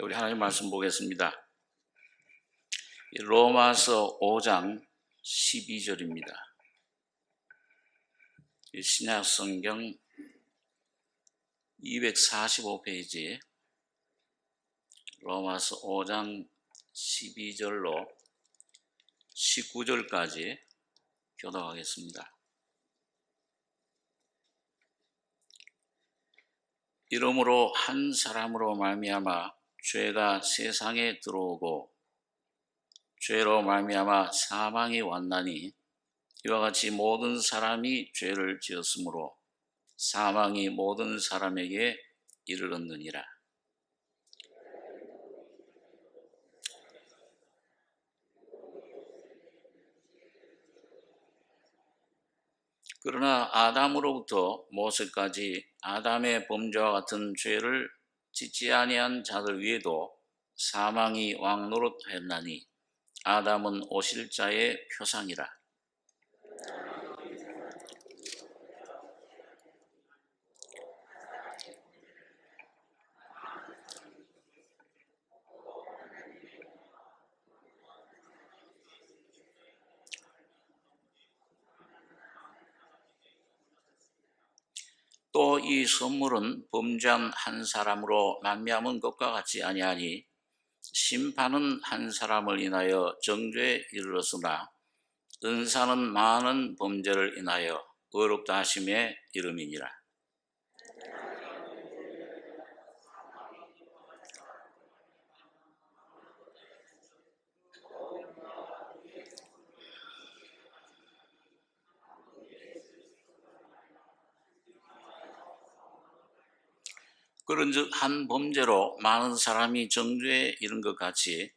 우리 하나님 말씀 보겠습니다. 로마서 5장 12절입니다. 신약 성경 245페이지 로마서 5장 12절로 19절까지 교독하겠습니다. 이러므로 한 사람으로 말미암아 죄가 세상에 들어오고 죄로 말미암아 사망이 왔나니 이와 같이 모든 사람이 죄를 지었으므로 사망이 모든 사람에게 이르렀느니라. 그러나 아담으로부터 모세까지 아담의 범죄와 같은 죄를 짓지 아니한 자들 위에도 사망이 왕노릇하였나니 아담은 오실 자의 표상이라. 또 이 선물은 범죄한 한 사람으로 말미암은 것과 같지 아니하니 심판은 한 사람을 인하여 정죄에 이르렀으나 은사는 많은 범죄를 인하여 의롭다 하심에 이름이니라. 그런즉 한 범죄로 많은 사람이 정죄에 이른 것 같이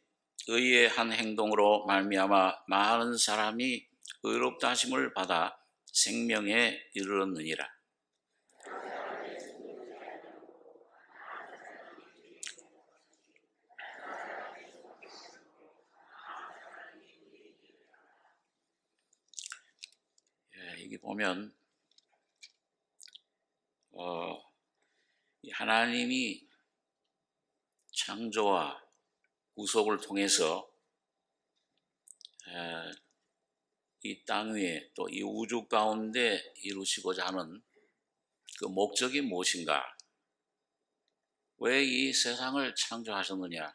의의 한 행동으로 말미암아 많은 사람이 의롭다 하심을 받아 생명에 이르렀느니라. 여기 보면 하나님이 창조와 구속을 통해서 이 땅 위에 또 이 우주 가운데 이루시고자 하는 그 목적이 무엇인가? 왜 이 세상을 창조하셨느냐?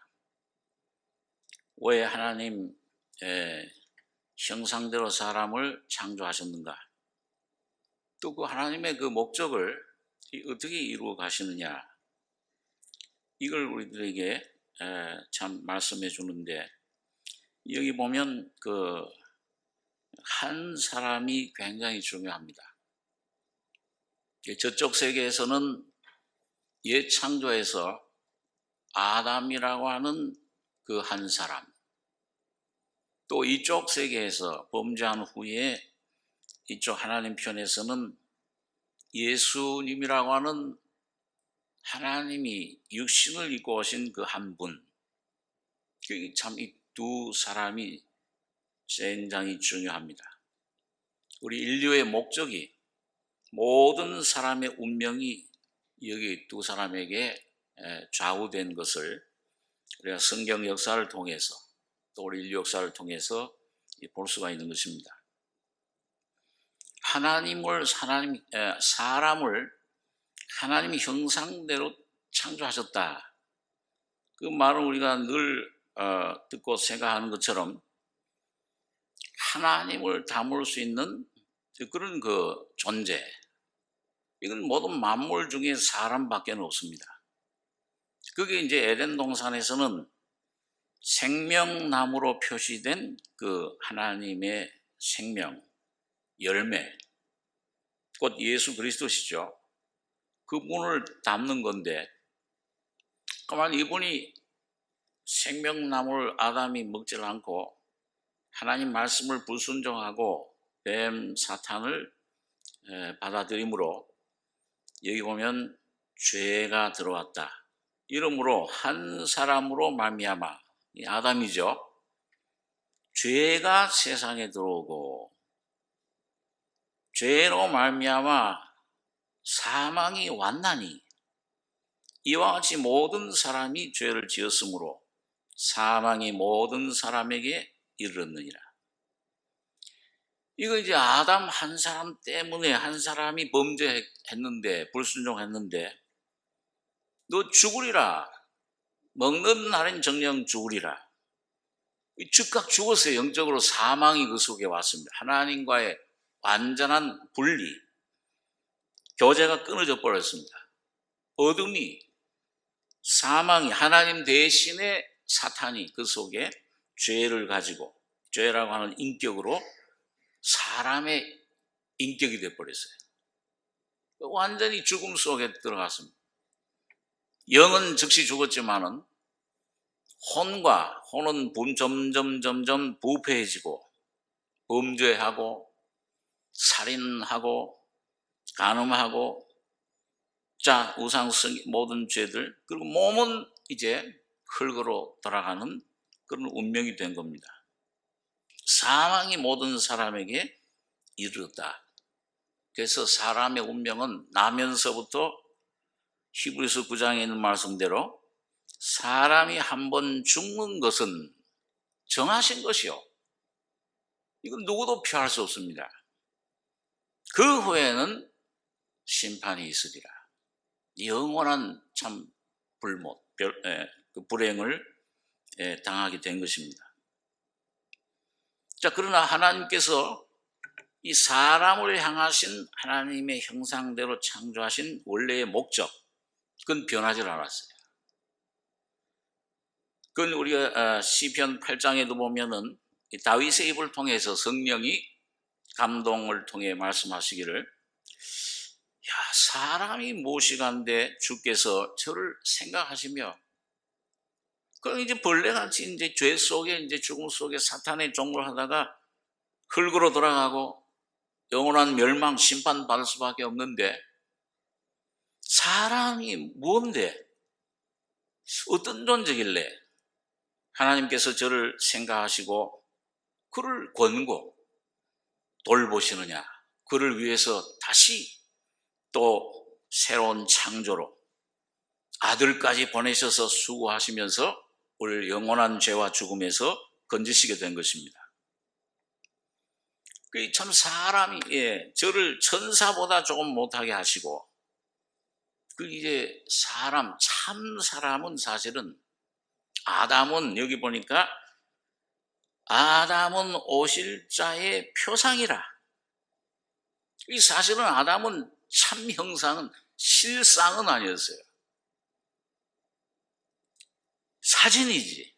왜 하나님 형상대로 사람을 창조하셨는가? 또 그 하나님의 그 목적을 어떻게 이루어 가시느냐? 이걸 우리들에게 참 말씀해 주는데, 여기 보면 그 한 사람이 굉장히 중요합니다. 저쪽 세계에서는 옛 창조에서 아담이라고 하는 그 한 사람, 또 이쪽 세계에서 범죄한 후에 이쪽 하나님 편에서는 예수님이라고 하는 하나님이 육신을 입고 오신 그 한 분, 참 이 두 사람이 굉장히 중요합니다. 우리 인류의 목적이, 모든 사람의 운명이 여기 두 사람에게 좌우된 것을 우리가 성경 역사를 통해서 또 우리 인류 역사를 통해서 볼 수가 있는 것입니다. 사람을 하나님의 형상대로 창조하셨다. 그 말은 우리가 늘 듣고 생각하는 것처럼 하나님을 담을 수 있는 그런 그 존재, 이건 모든 만물 중에 사람밖에 없습니다. 그게 이제 에덴 동산에서는 생명나무로 표시된 그 하나님의 생명, 열매, 곧 예수 그리스도시죠. 그분을 담는 건데, 그만 이분이 생명나무를 아담이 먹질 않고 하나님 말씀을 불순종하고 뱀 사탄을 받아들이므로 여기 보면 죄가 들어왔다. 이러므로 한 사람으로 말미암아, 아담이죠. 죄가 세상에 들어오고 죄로 말미암아 사망이 왔나니 이와 같이 모든 사람이 죄를 지었으므로 사망이 모든 사람에게 이르렀느니라. 이거 이제 아담 한 사람 때문에, 한 사람이 범죄했는데, 불순종했는데 너 죽으리라, 먹는 날엔 정령 죽으리라. 즉각 죽었어요. 영적으로 사망이 그 속에 왔습니다. 하나님과의 완전한 분리, 교제가 끊어져 버렸습니다. 어둠이, 사망이, 하나님 대신에 사탄이 그 속에 죄를 가지고, 죄라고 하는 인격으로 사람의 인격이 되어버렸어요. 완전히 죽음 속에 들어갔습니다. 영은 즉시 죽었지만은 혼은 점점 부패해지고 범죄하고 살인하고 간음하고 우상성 모든 죄들, 그리고 몸은 이제 흙으로 돌아가는 그런 운명이 된 겁니다. 사망이 모든 사람에게 이르렀다. 그래서 사람의 운명은 나면서부터 히브리서 9장에 있는 말씀대로 사람이 한번 죽는 것은 정하신 것이요, 이건 누구도 피할 수 없습니다. 그 후에는 심판이 있으리라. 영원한 참 불행을 당하게 된 것입니다. 그러나 하나님께서 이 사람을 향하신 하나님의 형상대로 창조하신 원래의 목적, 그건 변하지 않았어요. 그건 우리가 시편 8장에도 보면은 다윗의 입을 통해서 성령이 감동을 통해 말씀하시기를, 사람이 무엇이간데 주께서 저를 생각하시며, 그럼 이제 벌레같이 이제 죄 속에, 이제 죽음 속에 사탄의 종을 하다가 흙으로 돌아가고 영원한 멸망, 심판 받을 수밖에 없는데, 사람이 뭔데, 어떤 존재길래 하나님께서 저를 생각하시고 그를 권고 돌보시느냐, 그를 위해서 다시 또 새로운 창조로 아들까지 보내셔서 수고하시면서 우리를 영원한 죄와 죽음에서 건지시게 된 것입니다. 참 사람이 저를 천사보다 조금 못하게 하시고, 이제 참 사람은 사실은 아담은, 여기 보니까 아담은 오실 자의 표상이라. 이 사실은 아담은 참 형상은, 실상은 아니었어요. 사진이지.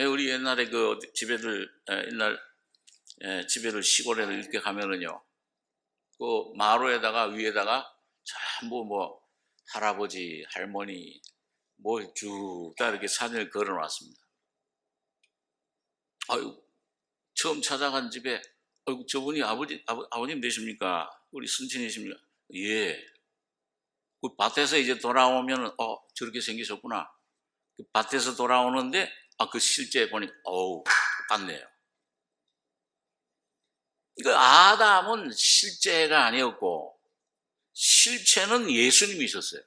우리 옛날에 집에들 시골에 이렇게 가면은요, 그 마루에다가 위에다가 전부 할아버지, 할머니 쭉 다 이렇게 사진을 걸어 놨습니다. 처음 찾아간 집에, 저분이 아버님 되십니까? 우리 순친이십니까? 예. 그 밭에서 이제 돌아오면 저렇게 생기셨구나. 그 밭에서 돌아오는데 그 실제 보니까 똑같네요. 아담은 실제가 아니었고 실체는 예수님이셨어요.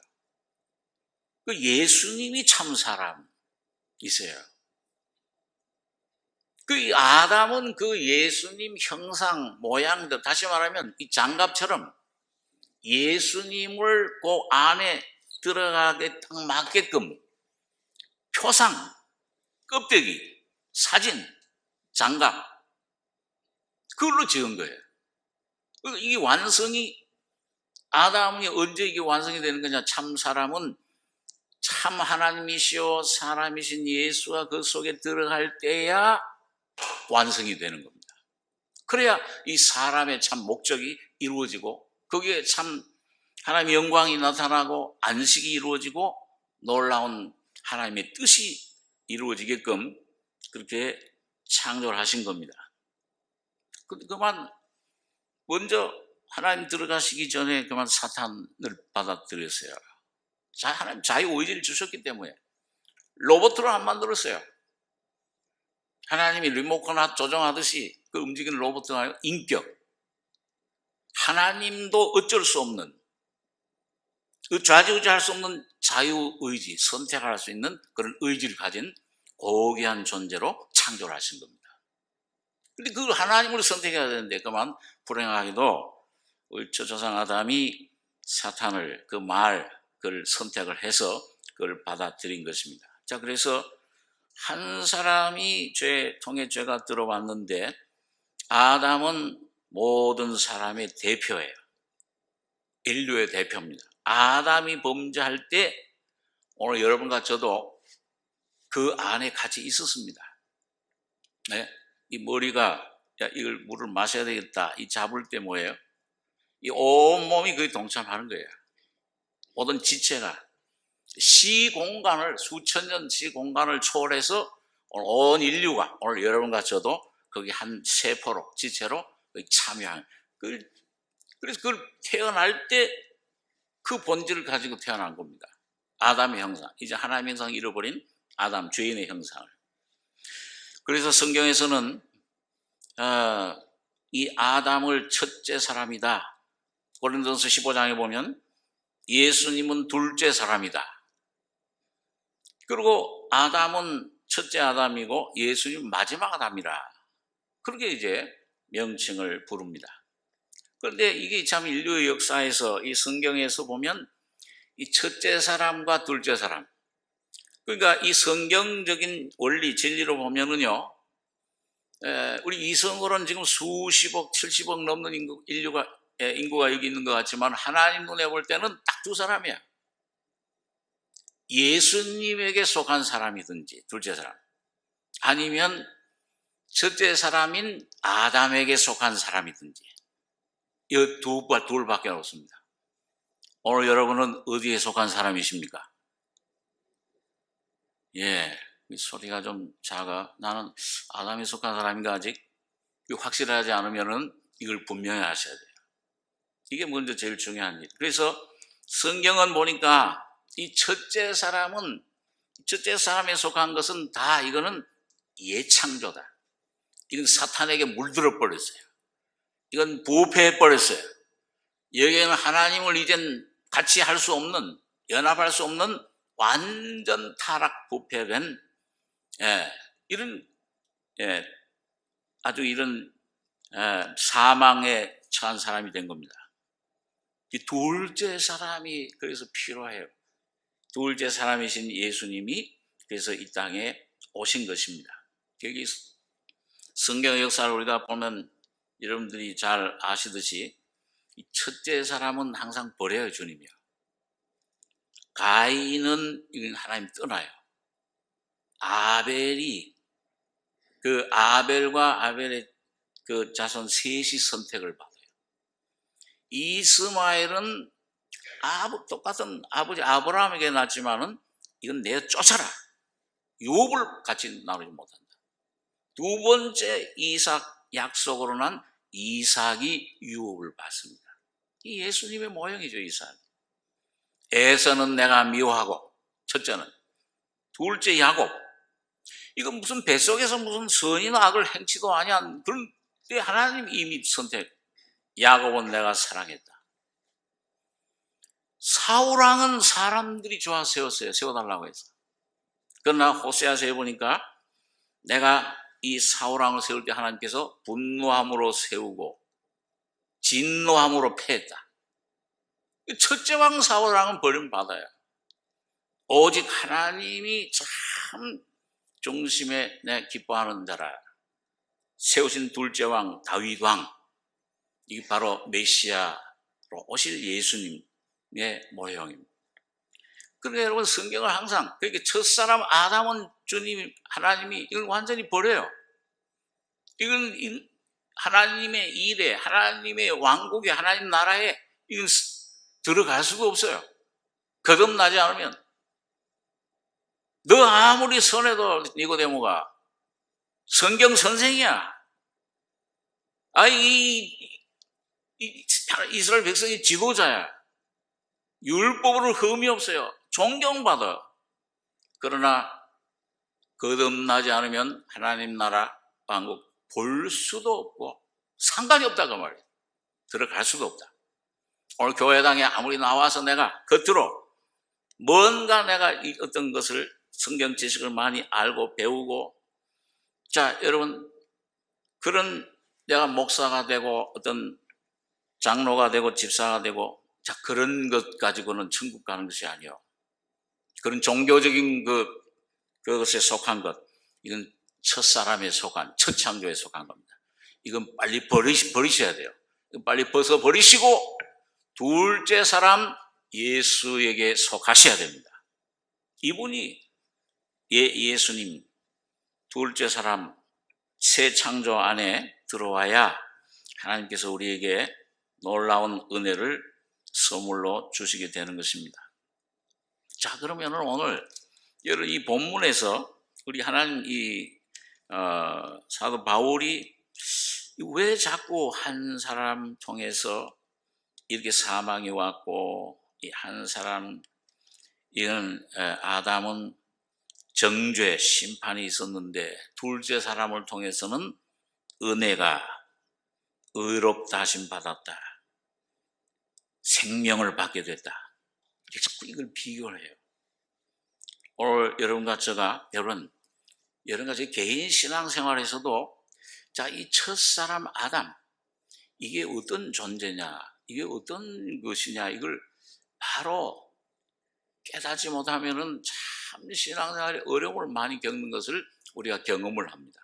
예수님이 참 사람이세요. 아담은 예수님 형상, 모양대로, 다시 말하면 이 장갑처럼 예수님을 그 안에 들어가게 딱 맞게끔 표상, 껍데기, 사진, 장갑, 그걸로 지은 거예요. 이게 완성이, 아담이 언제 이게 완성이 되는 거냐? 참 사람은 참 하나님이시오 사람이신 예수가 그 속에 들어갈 때야 완성이 되는 겁니다. 그래야 이 사람의 참 목적이 이루어지고, 거기에 참 하나님의 영광이 나타나고 안식이 이루어지고 놀라운 하나님의 뜻이 이루어지게끔 그렇게 창조를 하신 겁니다. 그만 먼저 하나님 들어가시기 전에 그만 사탄을 받아들였어요. 하나님 자유의지를 주셨기 때문에. 로봇으로 안 만들었어요. 하나님이 리모컨 조정하듯이 그 움직이는 로봇도 아니고 인격. 하나님도 어쩔 수 없는 좌지우지할 수 없는 자유의지, 선택할 수 있는 그런 의지를 가진 고귀한 존재로 창조를 하신 겁니다. 근데 그걸 하나님으로 선택해야 되는데 그만 불행하게도 우리 첫 조상 아담이 사탄을 그걸 선택을 해서 그걸 받아들인 것입니다. 자, 그래서 한 사람이 통해 죄가 들어왔는데 아담은 모든 사람의 대표예요. 인류의 대표입니다. 아담이 범죄할 때 오늘 여러분과 저도 그 안에 같이 있었습니다. 네? 이 머리가 이걸 물을 마셔야 되겠다 이 잡을 때 뭐예요? 이 온몸이 거의 동참하는 거예요. 모든 지체가 시공간을 수천 년 시공간을 초월해서 온 인류가 오늘 여러분과 저도 거기 한 세포로 지체로 참여하는 그래서 그걸 태어날 때 그 본질을 가지고 태어난 겁니다. 아담의 형상, 이제 하나님의 형상을 잃어버린 아담, 죄인의 형상을. 그래서 성경에서는 이 아담을 첫째 사람이다. 고린도전서 15장에 보면 예수님은 둘째 사람이다. 그리고 아담은 첫째 아담이고 예수님은 마지막 아담이라. 그렇게 이제 명칭을 부릅니다. 그런데 이게 참 인류의 역사에서 이 성경에서 보면 이 첫째 사람과 둘째 사람, 그러니까 이 성경적인 원리 진리로 보면은요, 우리 이성으로는 지금 수십억, 70억 넘는 인구가 여기 있는 것 같지만 하나님 눈에 볼 때는 딱 두 사람이야. 예수님에게 속한 사람이든지 둘째 사람, 아니면 첫째 사람인 아담에게 속한 사람이든지 이 둘밖에 없습니다. 오늘 여러분은 어디에 속한 사람이십니까? 예, 소리가 좀 작아. 나는 아담에 속한 사람인가 아직 확실하지 않으면은 이걸 분명히 하셔야 돼요. 이게 먼저 제일 중요한 일. 그래서 성경은 보니까 이 첫째 사람에 속한 것은 다 이거는 예창조다. 이건 사탄에게 물들어 버렸어요. 이건 부패해 버렸어요. 여기에는 하나님을 이젠 같이 할 수 없는, 연합할 수 없는 완전 타락 부패된 이런 아주 이런 사망에 처한 사람이 된 겁니다. 이 둘째 사람이 그래서 필요해요. 둘째 사람이신 예수님이 그래서 이 땅에 오신 것입니다. 여기 성경의 역사를 우리가 보면 여러분들이 잘 아시듯이 이 첫째 사람은 항상 버려요, 주님이요. 가인은 하나님 떠나요. 아벨이 그 아벨과 아벨의 그 자손 셋이 선택을 받아요. 이스마엘은 똑같은 아버지 아브라함에게 낳았지만은 이건 내가 쫓아라. 유업을 같이 나누지 못한다. 두 번째 이삭 약속으로 난 이삭이 유업을 받습니다. 이 예수님의 모형이죠, 이삭. 에서는 내가 미워하고, 첫째는. 둘째 야곱. 이건 무슨 뱃속에서 무슨 선이나 악을 행치도 아니야. 그런데 하나님 이미 선택. 야곱은 내가 사랑했다. 사울왕은 사람들이 좋아 세워달라고 해서. 그러나 호세아서에 보니까 내가 이 사울왕을 세울 때 하나님께서 분노함으로 세우고 진노함으로 패했다. 첫째 왕 사울왕은 버림받아요. 오직 하나님이 참 중심에 내 기뻐하는 자라. 세우신 둘째 왕 다윗 왕, 이게 바로 메시아로 오실 예수님의 모형입니다. 그러니까 여러분 성경을 항상 그렇게 첫사람 아담은 주님 하나님이 이걸 완전히 버려요. 이건 하나님의 일에, 하나님의 왕국에, 하나님 나라에 이건 들어갈 수가 없어요. 거듭나지 않으면. 너 아무리 선해도 니고데모가 성경 선생이야. 이스라엘 백성의 지도자야. 율법으로 흠이 없어요. 존경받아. 그러나 거듭나지 않으면 하나님 나라 왕국 볼 수도 없고 상관이 없다 그 말이에요. 들어갈 수도 없다. 오늘 교회당에 아무리 나와서 내가 겉으로 뭔가 내가 어떤 것을 성경 지식을 많이 알고 배우고, 자, 여러분, 그런 내가 목사가 되고 어떤 장로가 되고 집사가 되고, 자, 그런 것 가지고는 천국 가는 것이 아니요. 그런 종교적인 그것에 속한 것, 이건 첫사람에 속한, 첫 창조에 속한 겁니다. 이건 빨리 버리셔야 돼요. 이건 빨리 벗어버리시고 둘째 사람 예수에게 속하셔야 됩니다. 이분이 예수님 둘째 사람 새 창조 안에 들어와야 하나님께서 우리에게 놀라운 은혜를 선물로 주시게 되는 것입니다. 자, 그러면 오늘 여러분 이 본문에서 우리 하나님 사도 바울이 왜 자꾸 한 사람 통해서 이렇게 사망이 왔고, 이 한 사람, 이건 아담은 정죄, 심판이 있었는데 둘째 사람을 통해서는 은혜가, 의롭다 하심 받았다, 생명을 받게 됐다. 자꾸 이걸 비교를 해요. 오늘 여러분과 제가, 여러분과 제 개인 신앙생활에서도, 자, 이 첫사람 아담, 이게 어떤 존재냐, 이게 어떤 것이냐, 이걸 바로 깨닫지 못하면은 참 신앙생활에 어려움을 많이 겪는 것을 우리가 경험을 합니다.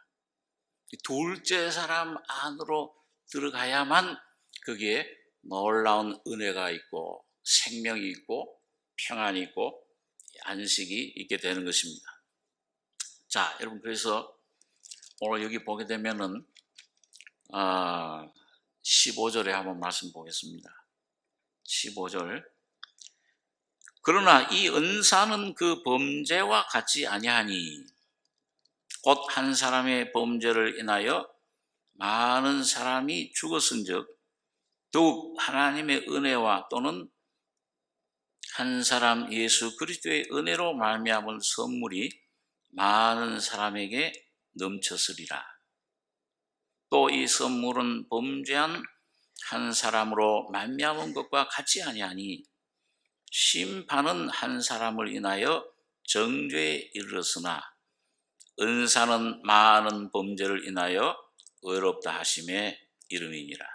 둘째 사람 안으로 들어가야만 거기에 놀라운 은혜가 있고 생명이 있고 평안이 있고 안식이 있게 되는 것입니다. 자, 여러분, 그래서 오늘 여기 보게 되면은 15절에 한번 말씀 보겠습니다. 15절. 그러나 이 은사는 그 범죄와 같지 아니하니 곧 한 사람의 범죄를 인하여 많은 사람이 죽었은즉 더욱 하나님의 은혜와 또는 한 사람 예수 그리스도의 은혜로 말미암은 선물이 많은 사람에게 넘쳤으리라. 또 이 선물은 범죄한 한 사람으로 말미암은 것과 같지 아니하니 심판은 한 사람을 인하여 정죄에 이르렀으나 은사는 많은 범죄를 인하여 의롭다 하심에 이름이니라.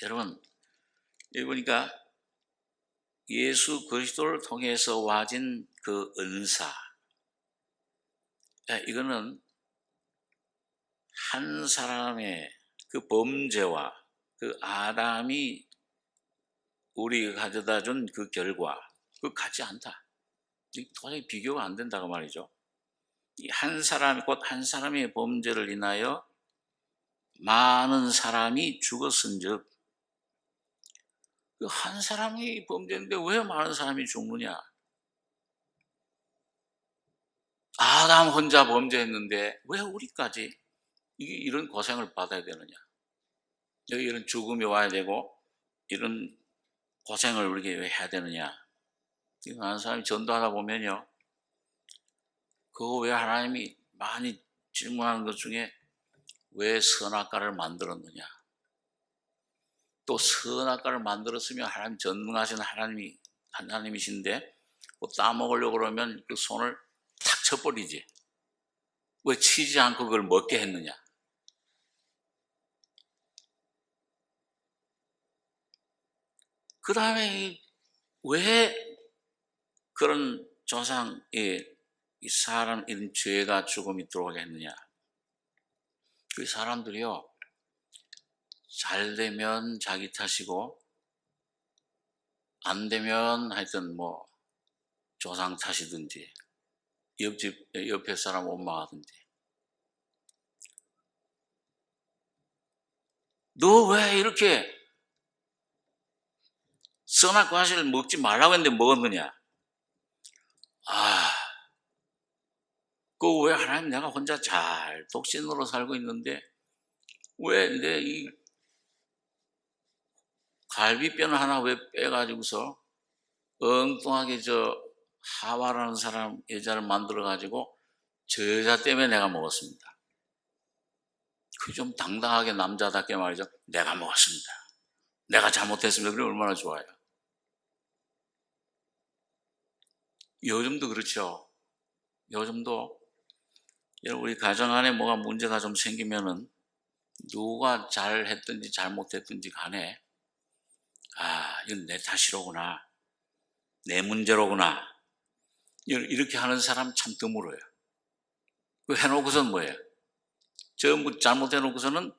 여러분, 여기 보니까 예수 그리스도를 통해서 와진 그 은사, 이거는 한 사람의 그 범죄와 그 아담이 우리가 가져다 준 그 결과, 그 같지 않다. 도저히 비교가 안 된다고 말이죠. 한 사람, 곧 한 사람의 범죄를 인하여 많은 사람이 죽었은즉, 그 한 사람이 범죄인데 왜 많은 사람이 죽느냐? 아담 혼자 범죄했는데 왜 우리까지 이런 고생을 받아야 되느냐? 여기 이런 죽음이 와야 되고 이런 고생을 우리에게 왜 해야 되느냐? 이거 많은 사람이 전도하다 보면요, 그거 왜 하나님이 많이 질문하는 것 중에 왜 선악과를 만들었느냐? 또 선악과를 만들었으면 하나님 전능하신 하나님이신데 뭐 따먹으려고 그러면 그 손을 탁 쳐버리지. 왜 치지 않고 그걸 먹게 했느냐? 그 다음에 왜 그런 조상의 이 사람 이런 죄가 죽음이 들어오게 했느냐? 그 사람들이요, 잘 되면 자기 탓이고 안 되면 하여튼 뭐 조상 탓이든지 옆에 사람 원망하든지. 너 왜 이렇게 선악과실을 먹지 말라고 했는데 먹었느냐? 그거 왜 하나님, 내가 혼자 잘 독신으로 살고 있는데 왜 내 이 갈비뼈 하나 왜 빼가지고서 엉뚱하게 하와라는 사람 여자를 만들어가지고 저 여자 때문에 내가 먹었습니다. 그 좀 당당하게 남자답게 말이죠. 내가 먹었습니다. 내가 잘못했으면 그래 얼마나 좋아요. 요즘도 그렇죠. 요즘도 여러분 우리 가정 안에 뭐가 문제가 좀 생기면은 누가 잘했든지 잘못했든지 간에 이건 내 탓이로구나. 내 문제로구나. 이렇게 하는 사람 참 드물어요. 그 해놓고서는 뭐예요? 전부 잘못해놓고서는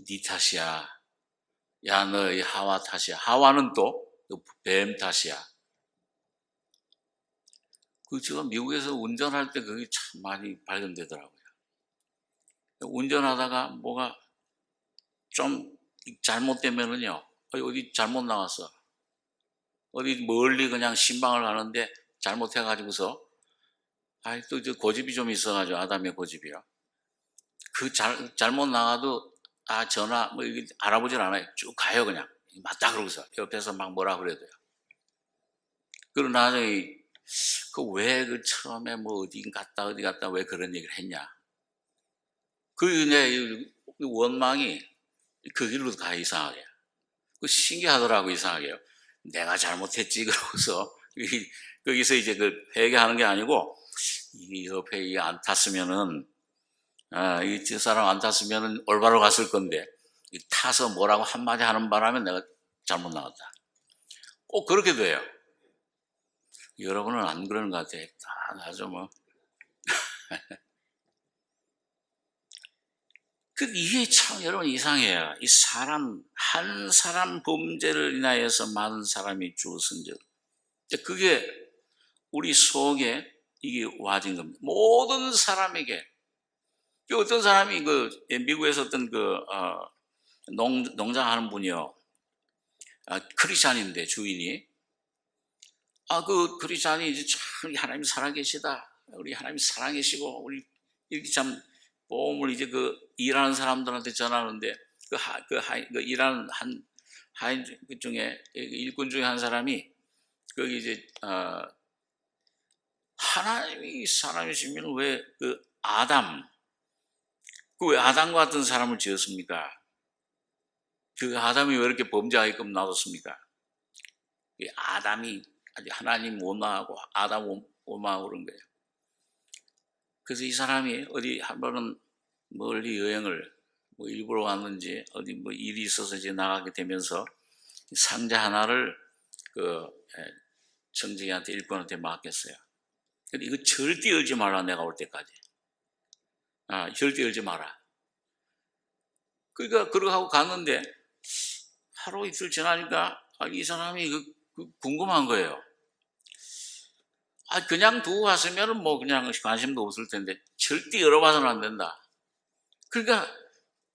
네 탓이야. 야, 너 이 하와 탓이야. 하와는 또 뱀 탓이야. 제가 미국에서 운전할 때 그게 참 많이 발견되더라고요. 운전하다가 뭐가 좀 잘못되면은요, 어디 잘못 나왔어. 어디 멀리 그냥 신방을 가는데 잘못해가지고서, 또 저 고집이 좀 있어가지고, 아담의 고집이요. 잘못 나가도, 전화, 뭐, 이게 알아보질 않아요. 쭉 가요, 그냥. 맞다, 그러고서. 옆에서 막 뭐라 그래도요. 그리고 나중에, 왜 처음에 뭐 어디 갔다 왜 그런 얘기를 했냐. 이제 원망이 그 길로 가, 이상하게. 신기하더라고, 이상하게요. 내가 잘못했지, 그러고서. 거기서 이제 회개하는 게 아니고, 이 옆에 이게 안 탔으면은, 저 사람 안 탔으면은 올바로 갔을 건데, 타서 뭐라고 한마디 하는 바람에 내가 잘못 나갔다. 꼭 그렇게 돼요. 여러분은 안 그러는 것 같아요. 아주 뭐. 이게 참 여러분 이상해요. 한 사람 범죄를 인하여서 많은 사람이 죽었은 즉. 그게 우리 속에 이게 와진 겁니다. 모든 사람에게. 어떤 사람이 미국에서 어떤 농장하는 분이요. 크리스찬인데 주인이. 크리스찬이 이제 참 하나님 살아계시다. 우리 하나님 살아계시고, 우리 이렇게 참 보험을 이제 일하는 사람들한테 전하는데, 일하는 하인 중에, 일꾼 중에 한 사람이, 거기 이제, 하나님이 사람이시면 왜 왜 아담과 같은 사람을 지었습니까? 아담이 왜 이렇게 범죄하게끔 놔뒀습니까? 아담이 아주 하나님 원망하고 아담 원망하고 그런 거예요. 그래서 이 사람이 어디 한 번은 멀리 여행을 뭐 일부러 왔는지 어디 뭐 일이 있어서 이제 나가게 되면서 상자 하나를 청지기한테 일꾼한테 맡겼어요. 근데 이거 절대 열지 말라, 내가 올 때까지. 절대 열지 마라. 그러니까 그러고 하고 갔는데 하루 이틀 지나니까 이 사람이 궁금한 거예요. 그냥 두고 갔으면 뭐 그냥 관심도 없을 텐데 절대 열어봐서는 안 된다. 그러니까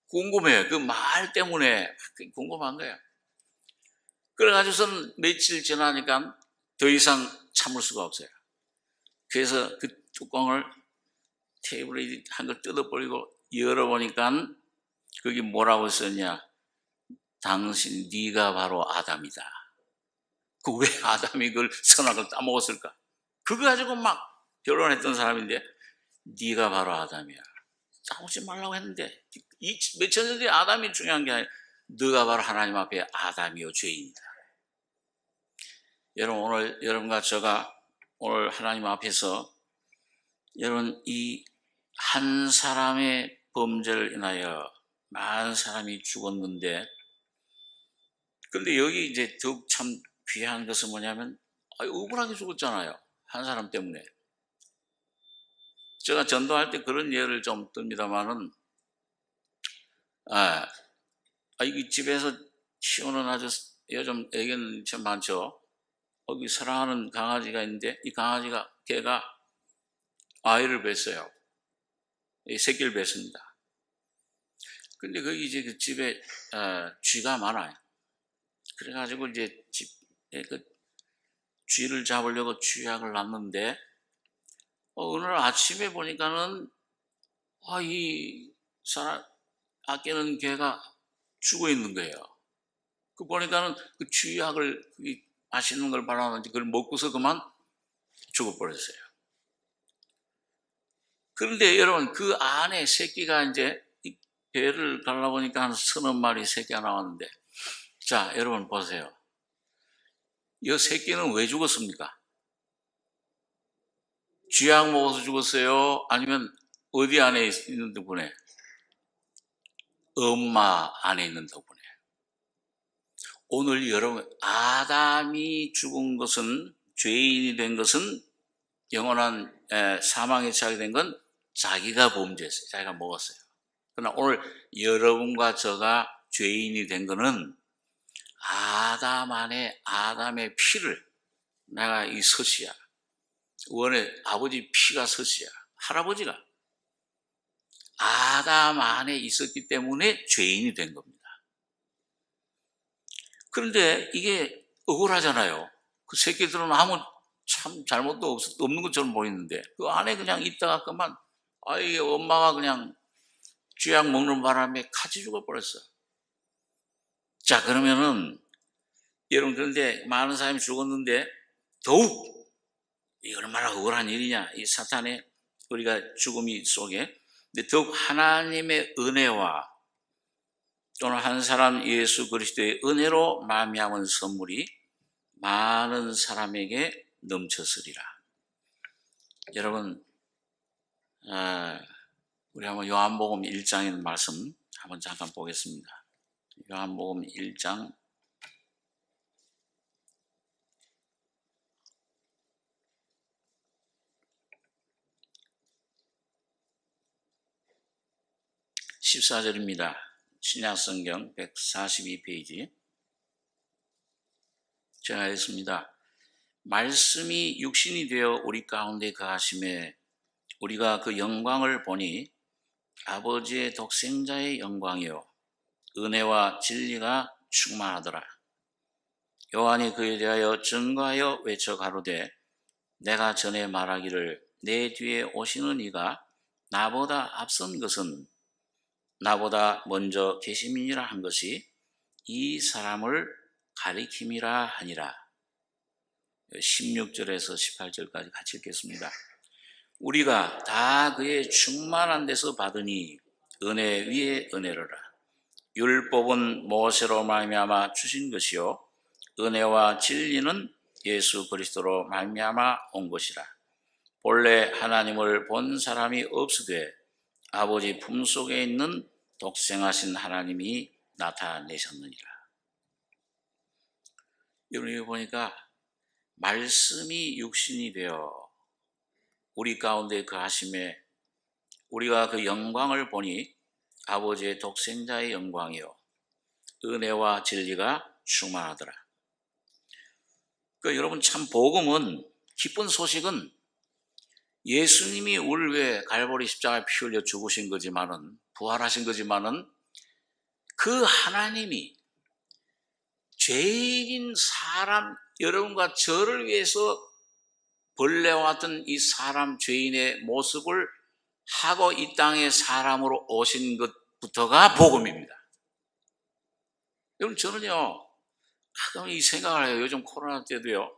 궁금해요. 그 말 때문에 궁금한 거예요. 그래가지고서는 며칠 지나니까 더 이상 참을 수가 없어요. 그래서 그 뚜껑을 테이블에 한 걸 뜯어버리고 열어보니까 거기 뭐라고 썼냐. 당신, 네가 바로 아담이다. 왜 아담이 그걸 선악을 따먹었을까? 그거 가지고 막 변론했던 사람인데, 네가 바로 아담이야. 싸우지 말라고 했는데, 몇천 년 뒤에 아담이 중요한 게 아니라 너가 바로 하나님 앞에 아담이요 죄인이다. 여러분, 오늘 여러분과 제가 오늘 하나님 앞에서 여러분 이 한 사람의 범죄를 인하여 많은 사람이 죽었는데, 근데 여기 이제 더욱 참 귀한 것은 뭐냐면 억울하게 죽었잖아요. 한 사람 때문에. 제가 전도할 때 그런 예를 좀 듭니다만은, 이 집에서 키우는 아주 요즘 애견 참 많죠. 거기 사랑하는 강아지가 있는데 이 걔가 아이를 뱄어요. 새끼를 뱄습니다. 근데 거기 이제 그 집에 쥐가 많아요. 그래가지고 이제 집에 쥐를 잡으려고 쥐약을 놨는데 오늘 아침에 보니까는 이 사람 아끼는 개가 죽어 있는 거예요. 보니까는 쥐약을 마시는 걸 바라는데 그걸 먹고서 그만 죽어버렸어요. 그런데 여러분 그 안에 새끼가 이제 배를 갈라보니까 한 30마리 새끼가 나왔는데 자, 여러분 보세요. 이 새끼는 왜 죽었습니까? 쥐약 먹어서 죽었어요? 아니면 어디 안에 있는 덕분에? 엄마 안에 있는 덕분에. 오늘 여러분, 아담이 죽은 것은, 죄인이 된 것은, 영원한 사망에 처하게 된 건 자기가 범죄했어요. 자기가 먹었어요. 그러나 오늘 여러분과 저가 죄인이 된 것은 아담 안에 아담의 피를, 내가 이 서시야, 원래 아버지 피가 서시야, 할아버지가 아담 안에 있었기 때문에 죄인이 된 겁니다. 그런데 이게 억울하잖아요. 그 새끼들은 아무 참 잘못도 없는 것처럼 보이는데 그 안에 그냥 있다가 그만 아이 엄마가 그냥 쥐약 먹는 바람에 같이 죽어버렸어요. 자, 그러면은 여러분, 그런데 많은 사람이 죽었는데 더욱 이 얼마나 억울한 일이냐, 이 사탄의 우리가 죽음이 속에. 근데 더욱 하나님의 은혜와 또는 한 사람 예수 그리스도의 은혜로 말미암은 선물이 많은 사람에게 넘쳤으리라. 여러분, 우리 한번 요한복음 1장에 있는 말씀 한번 잠깐 보겠습니다. 요한복음 1장 14절입니다. 신약성경 142페이지. 제가 했습니다. 말씀이 육신이 되어 우리 가운데 거하심에 우리가 그 영광을 보니 아버지의 독생자의 영광이요 은혜와 진리가 충만하더라. 요한이 그에 대하여 증거하여 외쳐 가로되 내가 전에 말하기를 내 뒤에 오시는 이가 나보다 앞선 것은 나보다 먼저 계심이니라 한 것이 이 사람을 가리킴이라 하니라. 16절에서 18절까지 같이 읽겠습니다. 우리가 다 그의 충만한 데서 받으니 은혜 위에 은혜로라. 율법은 모세로 말미암아 주신 것이요 은혜와 진리는 예수 그리스도로 말미암아 온 것이라. 본래 하나님을 본 사람이 없으되 아버지 품속에 있는 독생하신 하나님이 나타내셨느니라. 여러분, 여기 보니까 말씀이 육신이 되어 우리 가운데 거하심에 우리가 그 영광을 보니 아버지의 독생자의 영광이요 은혜와 진리가 충만하더라. 여러분, 참 복음은, 기쁜 소식은 예수님이 우리를 위해 갈보리 십자가에 피 흘려 죽으신 거지만은, 부활하신 거지만은 그 하나님이 죄인 사람 여러분과 저를 위해서 벌레와 같은 이 사람 죄인의 모습을 하고 이 땅에 사람으로 오신 것부터가 복음입니다. 여러분, 저는요 가끔 이 생각을 해요. 요즘 코로나 때도요.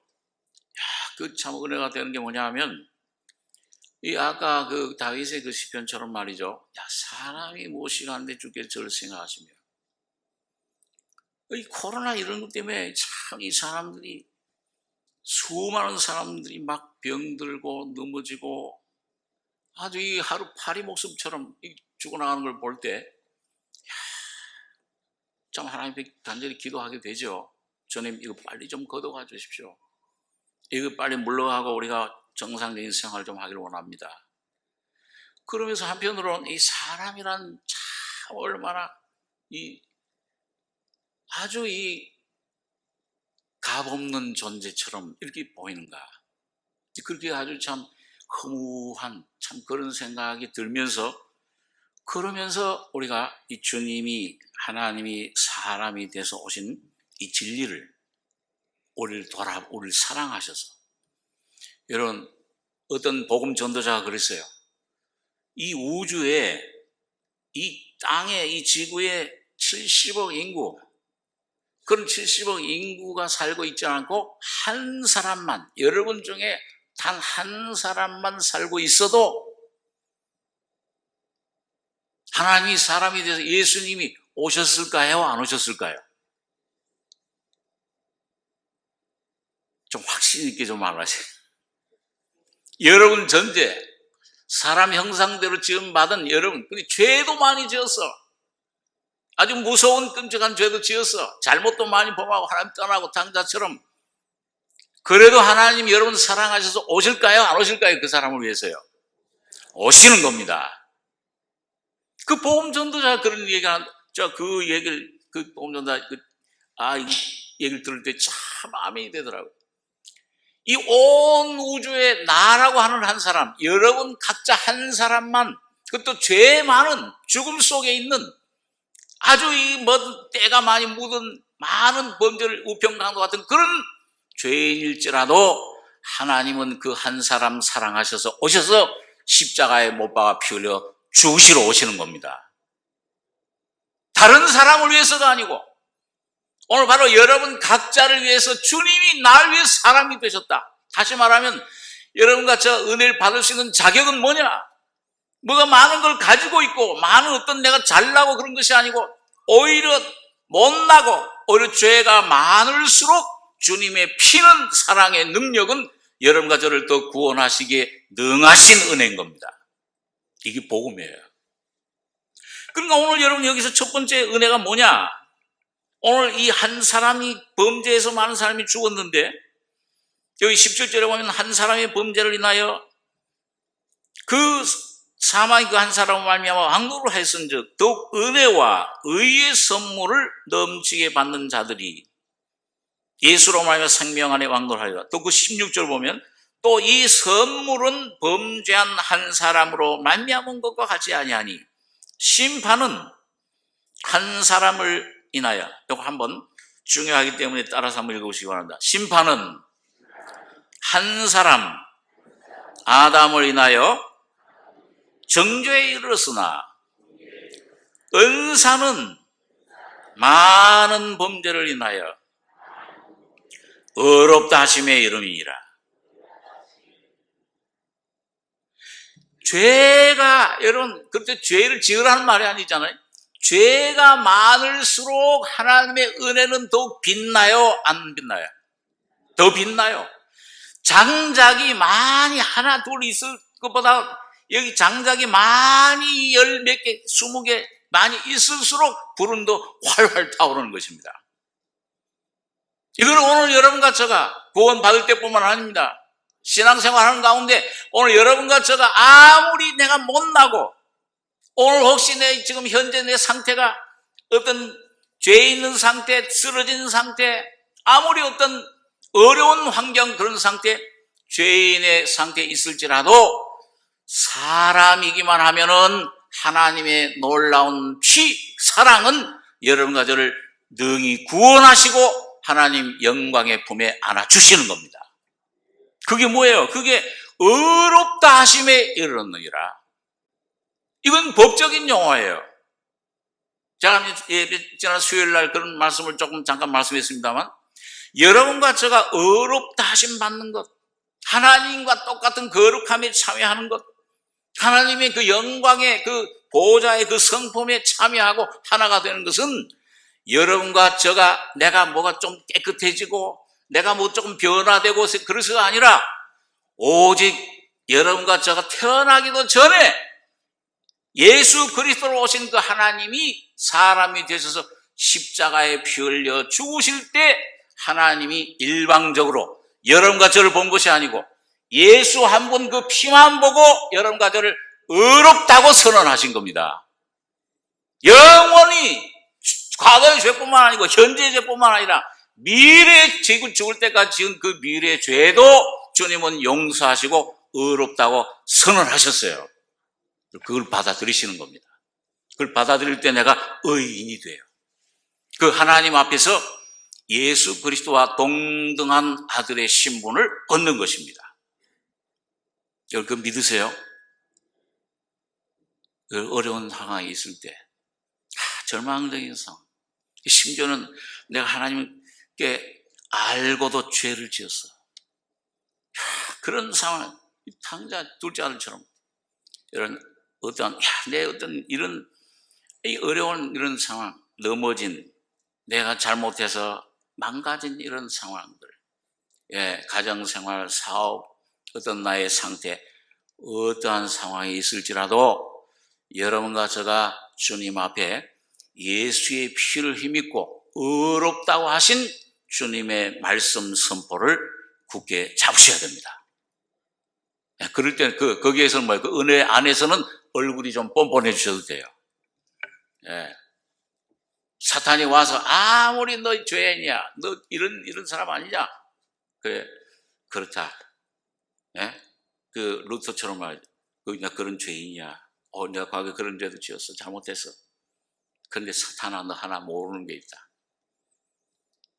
그 참 은혜가 되는 게 뭐냐 하면 이 아까 그 다윗의 그 시편처럼 말이죠. 사람이 무엇이 가는데 주께 저를 생각하시며. 이 코로나 이런 것 때문에 참 이 사람들이 수많은 사람들이 막 병들고 넘어지고 아주 이 하루 파리 목숨처럼 죽어나가는 걸 볼 때 참 하나님께 간절히 기도하게 되죠. 주님, 이거 빨리 좀 걷어가 주십시오. 이거 빨리 물러가고 우리가 정상적인 생활을 좀 하기를 원합니다. 그러면서 한편으로는 이 사람이란 참 얼마나 아주 값없는 존재처럼 이렇게 보이는가. 그렇게 아주 참 허무한 참 그런 생각이 들면서 그러면서 우리가 이 주님이 하나님이 사람이 돼서 오신 이 진리를 우리를 사랑하셔서 여러분 어떤 복음 전도자가 그랬어요. 이 우주에 이 땅에 이 지구에 70억 인구 그런 70억 인구가 살고 있지 않고 한 사람만 여러분 중에 단 한 사람만 살고 있어도 하나님이 사람이 돼서 예수님이 오셨을까요? 안 오셨을까요? 자신 있게 좀 말하세요. 여러분 전제 사람 형상대로 지음받은 여러분, 근데 죄도 많이 지었어. 아주 무서운 끔찍한 죄도 지었어. 잘못도 많이 범하고 하나님 떠나고 당자처럼. 그래도 하나님 여러분 사랑하셔서 오실까요? 안 오실까요? 그 사람을 위해서요. 오시는 겁니다. 그 복음 전도자 그런 얘기가, 그 얘기를, 그 복음 전도자, 이 얘기를 들을 때 참 아멘이 되더라고요. 이 온 우주에 나라고 하는 한 사람, 여러분 각자 한 사람만, 그것도 죄 많은 죽음 속에 있는 아주 때가 많이 묻은 많은 범죄를 우편강도 같은 그런 죄인일지라도 하나님은 그 한 사람 사랑하셔서 오셔서 십자가에 못 박아 피 흘려 죽으시러 오시는 겁니다. 다른 사람을 위해서가 아니고 오늘 바로 여러분 각자를 위해서 주님이 날 위해 사람이 되셨다. 다시 말하면 여러분과 저 은혜를 받을 수 있는 자격은 뭐냐? 뭐가 많은 걸 가지고 있고 많은 어떤 내가 잘나고 그런 것이 아니고 오히려 못나고 오히려 죄가 많을수록 주님의 피는 사랑의 능력은 여러분과 저를 더 구원하시기에 능하신 은혜인 겁니다. 이게 복음이에요. 그러니까 오늘 여러분 여기서 첫 번째 은혜가 뭐냐? 오늘 이 한 사람이 범죄에서 많은 사람이 죽었는데 여기 17절에 보면 한 사람의 범죄를 인하여 그 사망이 그 한 사람을 말미암아 왕노로 하였은즉 더욱 은혜와 의의 선물을 넘치게 받는 자들이 예수로 말미암아 생명 안에 왕노하리라. 또 그 16절 보면 또 이 선물은 범죄한 한 사람으로 말미암은 것과 같지 아니하니 심판은 한 사람을 인하여, 이거 한번 중요하기 때문에 따라서 한번 읽어보시기 바랍니다. 심판은 한 사람 아담을 인하여 정죄에 이르렀으나 은사는 많은 범죄를 인하여 의롭다 하심에 이름이니라. 죄가, 여러분, 그때 죄를 지으라는 말이 아니잖아요. 죄가 많을수록 하나님의 은혜는 더욱 빛나요? 안 빛나요? 더 빛나요. 장작이 많이 하나 둘 있을 것보다 여기 장작이 많이 10몇 개, 20개 많이 있을수록 불은 더 활활 타오르는 것입니다. 이건 오늘 여러분과 제가 구원 받을 때뿐만 아닙니다. 신앙생활하는 가운데 오늘 여러분과 제가 아무리 내가 못나고 오늘 혹시 지금 현재 내 상태가 어떤 죄 있는 상태, 쓰러진 상태, 아무리 어떤 어려운 환경 그런 상태, 죄인의 상태에 있을지라도 사람이기만 하면은 하나님의 놀라운 사랑은 여러분과 저를 능히 구원하시고 하나님 영광의 품에 안아주시는 겁니다. 그게 뭐예요? 그게 의롭다 하심에 이르렀느니라. 이건 법적인 용어예요. 제가 지난 수요일 날 그런 말씀을 조금 잠깐 말씀했습니다만 여러분과 제가 의롭다 하심 받는 것, 하나님과 똑같은 거룩함에 참여하는 것, 하나님의 그 영광의 그 보호자의 그 성품에 참여하고 하나가 되는 것은 여러분과 제가 내가 뭐가 좀 깨끗해지고 내가 뭐 조금 변화되고 그래서가 아니라 오직 여러분과 제가 태어나기도 전에 예수 그리스도로 오신 그 하나님이 사람이 되셔서 십자가에 피 흘려 죽으실 때 하나님이 일방적으로 여러분과 저를 본 것이 아니고 예수 한 분 그 피만 보고 여러분과 저를 의롭다고 선언하신 겁니다. 영원히 과거의 죄뿐만 아니고 현재의 죄뿐만 아니라 미래의 죽을 때까지 지은 그 미래의 죄도 주님은 용서하시고 의롭다고 선언하셨어요. 그걸 받아들이시는 겁니다. 그걸 받아들일 때 내가 의인이 돼요. 그 하나님 앞에서 예수 그리스도와 동등한 아들의 신분을 얻는 것입니다. 여러분, 그거 믿으세요? 어려운 상황이 있을 때, 절망적인 상황, 심지어는 내가 하나님께 알고도 죄를 지었어. 그런 상황, 당자 둘째 아들처럼 이런 내 어떤 이런 어려운 이런 상황, 넘어진, 내가 잘못해서 망가진 이런 상황들, 가정생활, 사업, 어떤 나의 상태, 어떠한 상황이 있을지라도 여러분과 제가 주님 앞에 예수의 피를 힘입고 의롭다고 하신 주님의 말씀 선포를 굳게 잡으셔야 됩니다. 그럴 때는 거기에서는 뭐예요? 그 은혜 안에서는 얼굴이 좀 뻔뻔해지셔도 돼요. 사탄이 와서 아무리 너 죄인이야, 너 이런 사람 아니냐? 그래, 그렇다. 그 루터처럼 말이죠. 나 그런 죄인이야. 내가 과거에 그런 죄도 지었어. 잘못했어. 그런데 사탄아, 너 하나 모르는 게 있다.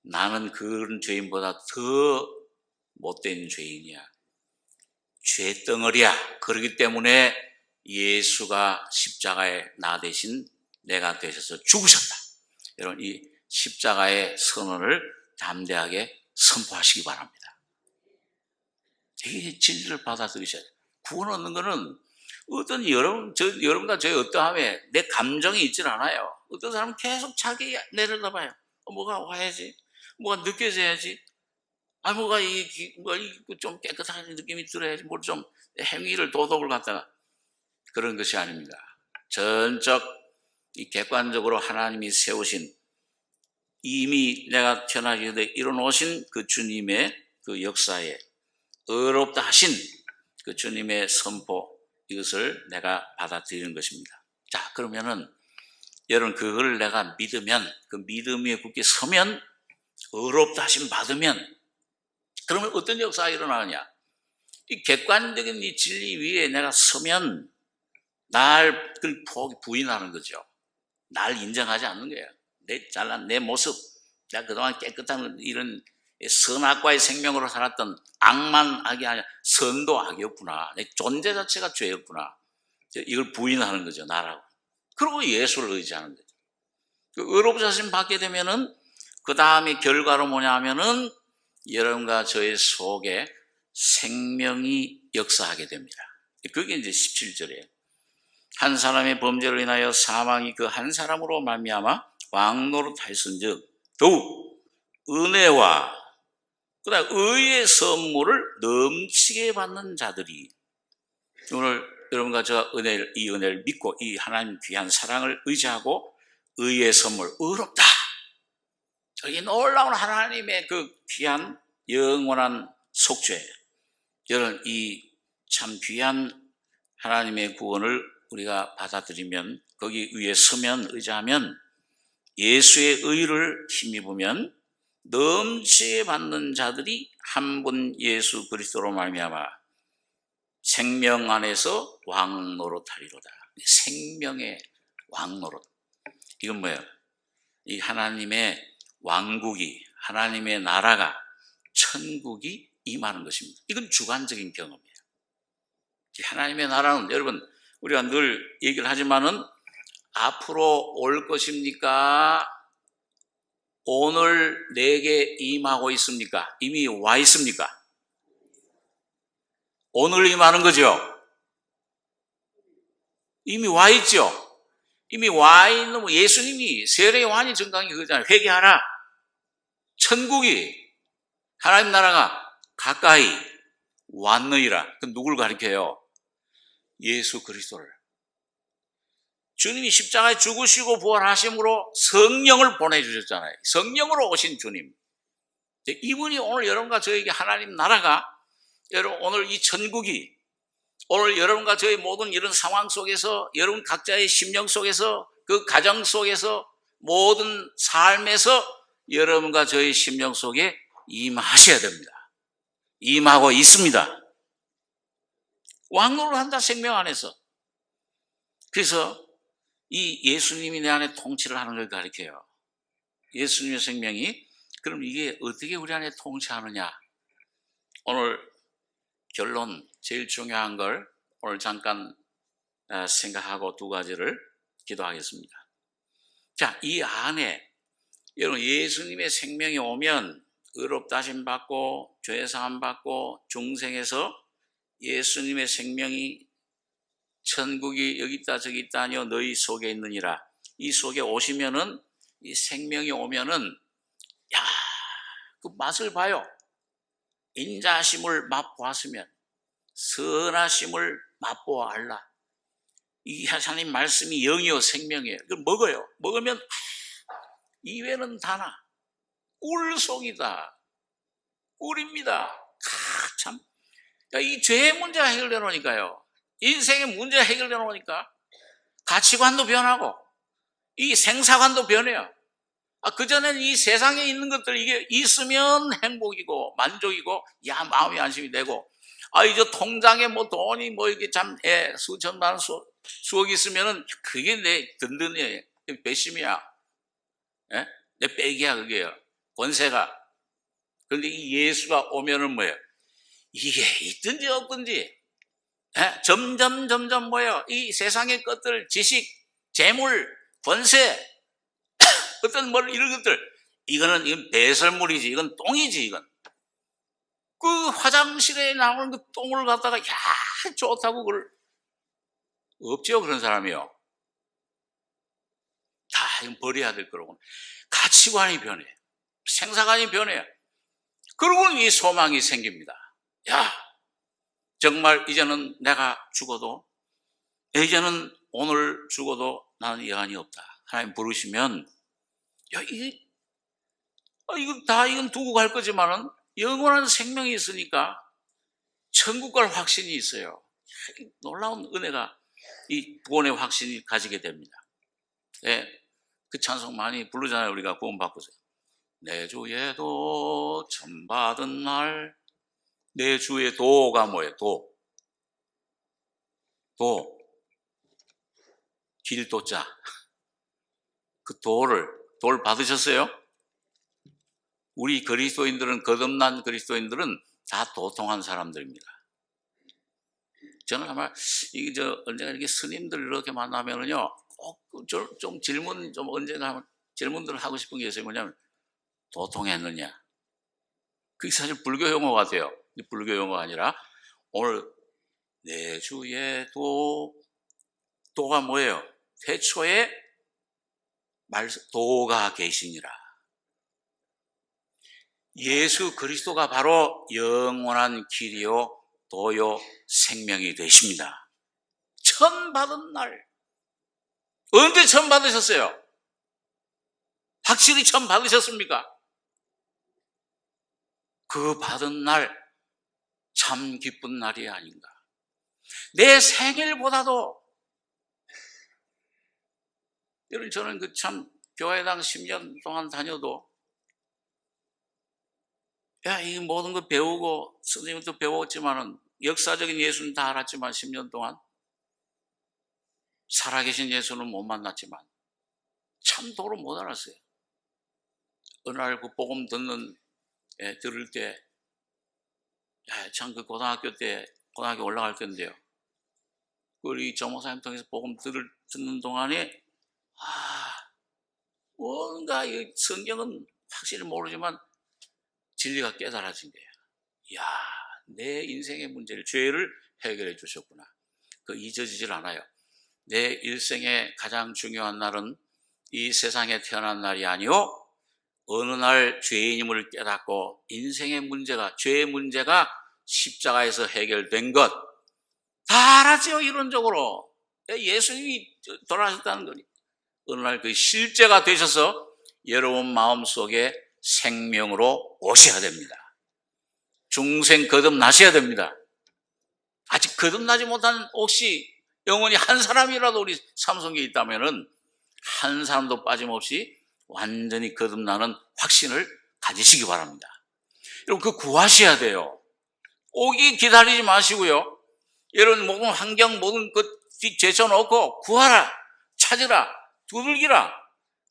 나는 그런 죄인보다 더 못된 죄인이야. 죄덩어리야. 그렇기 때문에 예수가 십자가에 나 대신 내가 되셔서 죽으셨다. 여러분, 이 십자가의 선언을 담대하게 선포하시기 바랍니다. 이 진리를 받아들이셔야 돼요. 구원 얻는 거는 어떤 여러분과 저의 어떠함에 내 감정이 있질 않아요. 어떤 사람은 계속 자기 내려다봐요. 뭐가 와야지, 뭐가 느껴져야지, 뭐가 좀 깨끗한 느낌이 들어야지, 뭘 좀 행위를 도덕을 갖다가 그런 것이 아닙니다. 전적 이 객관적으로 하나님이 세우신 이미 내가 태어나기 전에 이뤄놓으신 그 주님의 그 역사에 의롭다 하신 그 주님의 선포, 이것을 내가 받아들이는 것입니다. 자, 그러면은 여러분, 그걸 내가 믿으면, 그 믿음에 굳게 서면, 의롭다 하심 받으면, 그러면 어떤 역사가 일어나느냐? 이 객관적인 이 진리 위에 내가 서면 날 부인하는 거죠. 날 인정하지 않는 거예요. 내 잘난 내 모습, 내가 그동안 깨끗한 이런 선악과의 생명으로 살았던 악만 악이 아니라 선도 악이었구나. 내 존재 자체가 죄였구나. 이걸 부인하는 거죠, 나라고. 그리고 예수를 의지하는 거죠. 의롭다 하심 받게 되면은 그 다음에 결과로 뭐냐 하면은 여러분과 저의 속에 생명이 역사하게 됩니다. 그게 이제 17절이에요. 한 사람의 범죄로 인하여 사망이 그 한 사람으로 말미암아 왕노릇하였은즉 더욱 은혜와 그다음 의의 선물을 넘치게 받는 자들이, 오늘 여러분과 저 이 은혜를 믿고 이 하나님 귀한 사랑을 의지하고 의의 선물, 의롭다, 이 놀라운 하나님의 그 귀한 영원한 속죄, 여러분 이 참 귀한 하나님의 구원을 우리가 받아들이면, 거기 위에 서면, 의지하면, 예수의 의를 힘입으면 넘치게 받는 자들이 한 분 예수 그리스도로 말미암아 생명 안에서 왕노릇하리로다. 생명의 왕노릇. 이건 뭐예요? 이 하나님의 왕국이, 하나님의 나라가, 천국이 임하는 것입니다. 이건 주관적인 경험이에요. 하나님의 나라는 여러분, 우리가 늘 얘기를 하지만은 앞으로 올 것입니까? 오늘 내게 임하고 있습니까? 이미 와 있습니까? 오늘 임하는 거죠. 이미 와 있죠. 이미 와 있는 예수님이 세례 요한이 증거한 게 그거잖아요. 회개하라. 천국이, 하나님 나라가 가까이 왔느니라. 그 누굴 가리켜요? 예수 그리스도를. 주님이 십자가에 죽으시고 부활하심으로 성령을 보내주셨잖아요. 성령으로 오신 주님. 이분이 오늘 여러분과 저에게 하나님 나라가, 여러분 오늘 이 천국이, 오늘 여러분과 저의 모든 이런 상황 속에서, 여러분 각자의 심령 속에서, 그 가정 속에서, 모든 삶에서 여러분과 저의 심령 속에 임하셔야 됩니다. 임하고 있습니다. 왕노를 한다, 생명 안에서. 그래서 이 예수님이 내 안에 통치를 하는 걸 가리켜요. 예수님의 생명이. 그럼 이게 어떻게 우리 안에 통치하느냐? 오늘 결론, 제일 중요한 걸 오늘 잠깐 생각하고 두 가지를 기도하겠습니다. 자, 이 안에 여러분 예수님의 생명이 오면 의롭다 하심 받고 죄 사함 받고 중생에서 예수님의 생명이, 천국이 여기 있다 저기 있다 아니요 너희 속에 있느니라. 이 속에 오시면은, 이 생명이 오면은, 야, 그 맛을 봐요. 인자심을 맛보았으면 선하심을 맛보아 알라. 이 하나님 말씀이 영이요 생명이에요. 이걸 먹어요. 먹으면 입에는 다나 꿀속이다. 꿀입니다. 참. 그러니까 이 죄의 문제가 해결되어 놓으니까요. 인생의 문제가 해결되어 놓으니까 가치관도 변하고 이 생사관도 변해요. 그전에는 이 세상에 있는 것들 이게 있으면 행복이고 만족이고 마음이 안심이 되고 이제 통장에 뭐 돈이 뭐 이게 참 수천만 원 수억 있으면은 그게 내 든든해. 배심이야. 예? 내 빼기야 그게요. 권세가. 그런데 이 예수가 오면은 뭐예요? 이게 있든지 없든지 점점 뭐예요? 이 세상의 것들, 지식, 재물, 권세, 어떤 이런 것들 이건 배설물이지. 이건 똥이지. 이건 그 화장실에 나오는 그 똥을 갖다가 좋다고 그걸 없죠. 그런 사람이요. 다 이건 버려야 될 거라고. 가치관이 변해. 생사관이 변해요. 그리고 이 소망이 생깁니다. 정말 이제는 내가 죽어도, 이제는 오늘 죽어도 나는 여한이 없다. 하나님 부르시면, 이건 두고 갈 거지만은 영원한 생명이 있으니까 천국 갈 확신이 있어요. 놀라운 은혜가 이 구원의 확신이 가지게 됩니다. 그 찬송 많이 부르잖아요. 우리가 구원받고서. 내 주의 도 천받은 날. 내 주의 도가 뭐예요? 도. 길도자. 그 돌 받으셨어요? 우리 그리스도인들은, 거듭난 그리스도인들은 다 도통한 사람들입니다. 저는 아마 언젠가 이렇게 스님들 이렇게 만나면은요, 꼭 좀 질문, 언젠가 질문들을 하고 싶은 게 있어요. 뭐냐면, 도통했느냐? 그게 사실 불교 용어 같아요. 불교 용어가 아니라, 오늘 내 주의 도가 뭐예요? 태초에 도가 계시니라. 예수 그리스도가 바로 영원한 길이요 도요 생명이 되십니다. 천 받은 날. 언제 천 받으셨어요? 확실히 천 받으셨습니까? 그 받은 날 참 기쁜 날이 아닌가. 내 생일보다도, 여러분, 저는 참 교회당 10년 동안 다녀도 이 모든 거 배우고 선생님도 배웠지만은 역사적인 예수는 다 알았지만 10년 동안 살아계신 예수는 못 만났지만 참 도를 못 알았어요. 어느 날 그 복음 들을 때 참 그 고등학교 올라갈 때인데요. 우리 정목사님 통해서 복음 듣는 동안에 뭔가 이 성경은 확실히 모르지만 진리가 깨달아진 거예요. 내 인생의 문제를, 죄를 해결해 주셨구나. 잊어지질 않아요. 내 일생의 가장 중요한 날은 이 세상에 태어난 날이 아니요, 어느 날 죄인임을 깨닫고 인생의 문제가, 죄의 문제가 십자가에서 해결된 것 다 알았죠. 이론적으로 예수님이 돌아가셨다는 거니 어느 날 그 실제가 되셔서 여러분 마음속에 생명으로 오셔야 됩니다. 중생 거듭나셔야 됩니다. 아직 거듭나지 못한 혹시 영혼이 한 사람이라도 우리 삶 속에 있다면은 한 사람도 빠짐없이 완전히 거듭나는 확신을 가지시기 바랍니다. 여러분, 구하셔야 돼요. 오기 기다리지 마시고요. 여러분, 모든 환경, 모든 것 제쳐놓고 구하라, 찾으라, 두들기라.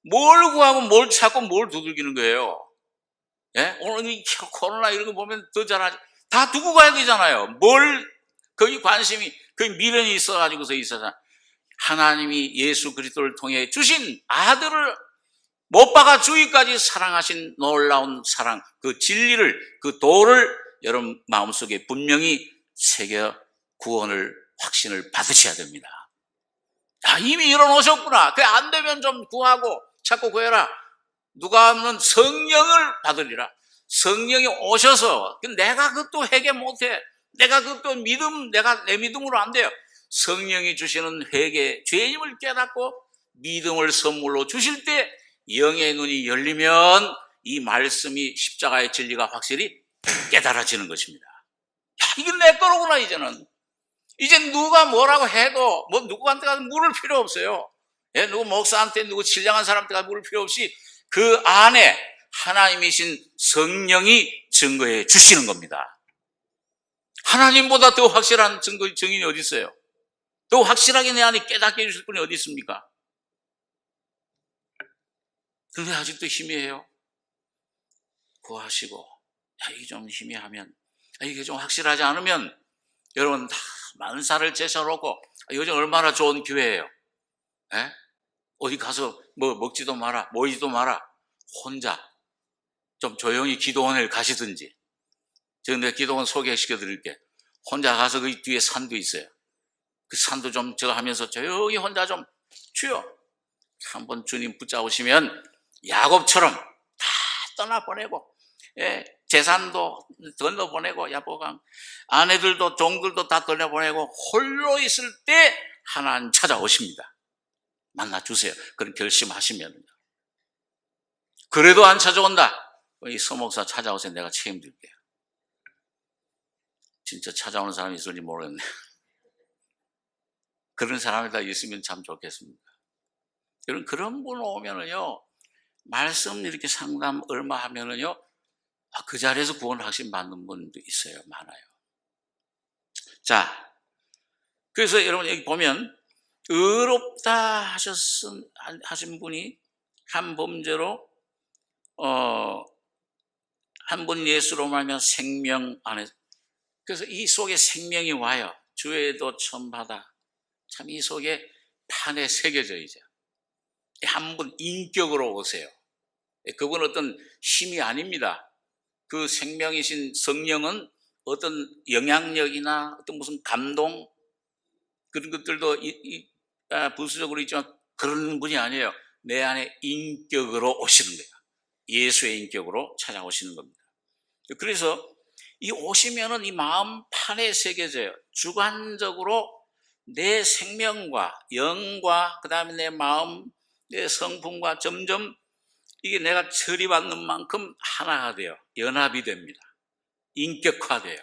뭘 구하고 뭘 찾고 뭘 두들기는 거예요. 오늘 이 코로나 이런 거 보면 더 잘하지. 다 두고 가야 되잖아요. 거기 관심이, 거기 미련이 있어가지고서 있어서 하나님이 예수 그리스도를 통해 주신 아들을 못 박아 주기까지 사랑하신 놀라운 사랑, 그 진리를, 그 도를 여러분 마음속에 분명히 새겨 구원을, 확신을 받으셔야 됩니다. 이미 이뤄놓으셨구나. 그게 안 되면 좀 구하고 찾고 구해라. 누가 하면 성령을 받으리라. 성령이 오셔서 내가 그것도 회개 못해. 내가 그것도 내 믿음으로 안 돼요. 성령이 주시는 회개, 죄임을 깨닫고 믿음을 선물로 주실 때 영의 눈이 열리면 이 말씀이 십자가의 진리가 확실히 깨달아지는 것입니다. 야, 이게 내 거로구나. 이제 누가 뭐라고 해도 누구한테 가서 물을 필요 없어요. 예, 누구 목사한테 누구 신령한 사람한테 가서 물을 필요 없이 그 안에 하나님이신 성령이 증거해 주시는 겁니다. 하나님보다 더 확실한 증인이 어디 있어요? 더 확실하게 내 안에 깨닫게 해주실 분이 어디 있습니까? 그런데 아직도 희미해요. 구하시고, 이게 좀 희미하면, 이게 좀 확실하지 않으면, 여러분 다 만사를 제쳐놓고, 요즘 얼마나 좋은 기회예요. 에? 어디 가서 먹지도 마라, 모이지도 마라, 혼자 좀 조용히 기도원을 가시든지. 제가 내가 기도원 소개시켜 드릴게. 혼자 가서 그 뒤에 산도 있어요. 그 산도 좀 제가 하면서 조용히 혼자 좀 주여. 한번 주님 붙잡으시면 야곱처럼 다 떠나보내고, 예, 재산도 돌려보내고, 야보강 아내들도 종들도 다 돌려보내고 홀로 있을 때 하나님 찾아오십니다. 만나주세요. 그런 결심하시면. 그래도 안 찾아온다. 이 서목사 찾아오세요. 내가 책임질게요. 진짜 찾아오는 사람이 있을지 모르겠네. 그런 사람이 다 있으면 참 좋겠습니다. 여러분, 그런 분 오면은요, 말씀 이렇게 상담 얼마 하면은요, 그 자리에서 구원 확신 받는 분도 있어요. 많아요. 자, 그래서 여러분 여기 보면, 의롭다 하신 분이 한 범죄로, 한 분 예수로 말하면 생명 안에, 그래서 이 속에 생명이 와요. 주에도 처음 받아. 참 이 속에 판에 새겨져 이제. 한 분 인격으로 오세요. 그분 어떤 힘이 아닙니다. 그 생명이신 성령은 어떤 영향력이나 어떤 무슨 감동 그런 것들도 부수적으로 있지만 그런 분이 아니에요. 내 안에 인격으로 오시는 거예요. 예수의 인격으로 찾아오시는 겁니다. 그래서 이 오시면은 이 마음 판에 새겨져요. 주관적으로 내 생명과 영과 그 다음에 내 마음, 내 성품과 점점 이게 내가 처리받는 만큼 하나가 돼요. 연합이 됩니다. 인격화돼요.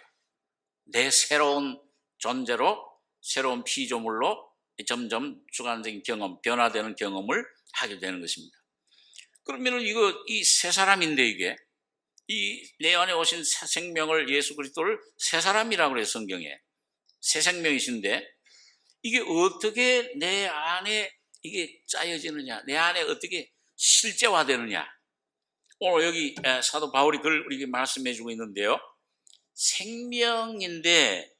내 새로운 존재로, 새로운 피조물로 점점 주관적인 경험, 변화되는 경험을 하게 되는 것입니다. 그러면은 이 새 사람인데 이 내 안에 오신 새 생명을 예수 그리스도를 새 사람이라고 그래요, 성경에. 새 생명이신데 이게 어떻게 내 안에 이게 짜여지느냐, 내 안에 어떻게 실제화되느냐. 오늘 여기 사도 바울이 그걸 우리에게 말씀해 주고 있는데요. 생명인데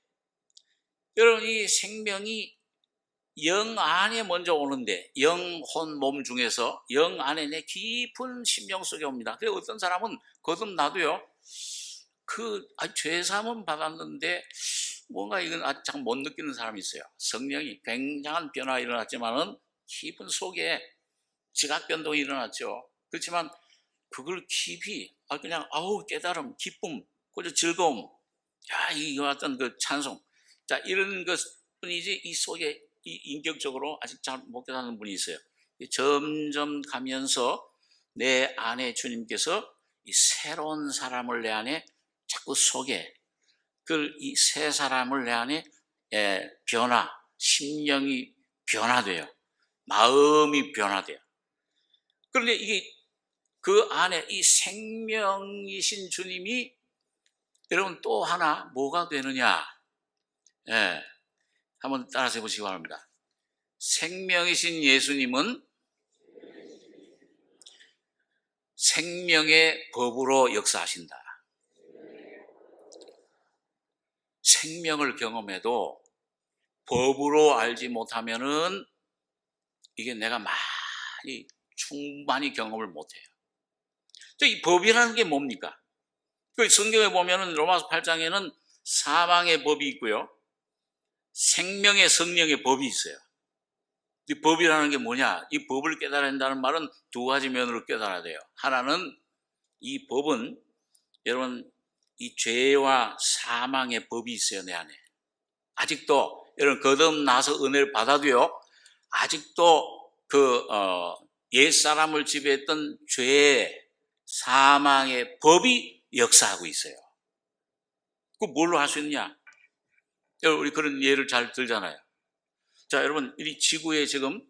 여러분 이 생명이 영 안에 먼저 오는데 영, 혼, 몸 중에서 영 안에 내 깊은 심령 속에 옵니다. 그래서 어떤 사람은 거듭나도요. 죄사함은 받았는데 뭔가 이건 아직 잘 못 느끼는 사람이 있어요. 성령이 굉장한 변화가 일어났지만은 깊은 속에 지각 변동이 일어났죠. 그렇지만 그걸 깊이 그냥 깨달음, 기쁨, 그저 즐거움, 이와 같은 그 찬송, 이런 것뿐이지 이 속에 이 인격적으로 아직 잘 못 깨닫는 분이 있어요. 점점 가면서 내 안에 주님께서 이 새로운 사람을 내 안에 자꾸 속에 이 새 사람을 내 안에 심령이 변화돼요. 마음이 변화돼요. 그런데 이게 그 안에 이 생명이신 주님이 여러분 또 하나 뭐가 되느냐? 한번 따라서 해보시기 바랍니다. 생명이신 예수님은 생명의 법으로 역사하신다. 생명을 경험해도 법으로 알지 못하면은 이게 내가 충분히 경험을 못해요. 이 법이라는 게 뭡니까? 그 성경에 보면은 로마서 8장에는 사망의 법이 있고요. 생명의 성령의 법이 있어요. 이 법이라는 게 뭐냐? 이 법을 깨달아야 한다는 말은 두 가지 면으로 깨달아야 돼요. 하나는 이 법은 여러분, 이 죄와 사망의 법이 있어요, 내 안에. 아직도 여러분 거듭나서 은혜를 받아도요, 아직도 옛사람을 지배했던 죄의 사망의 법이 역사하고 있어요. 그 뭘로 할 수 있느냐? 여러분, 우리 그런 예를 잘 들잖아요. 자, 여러분, 이 지구에 지금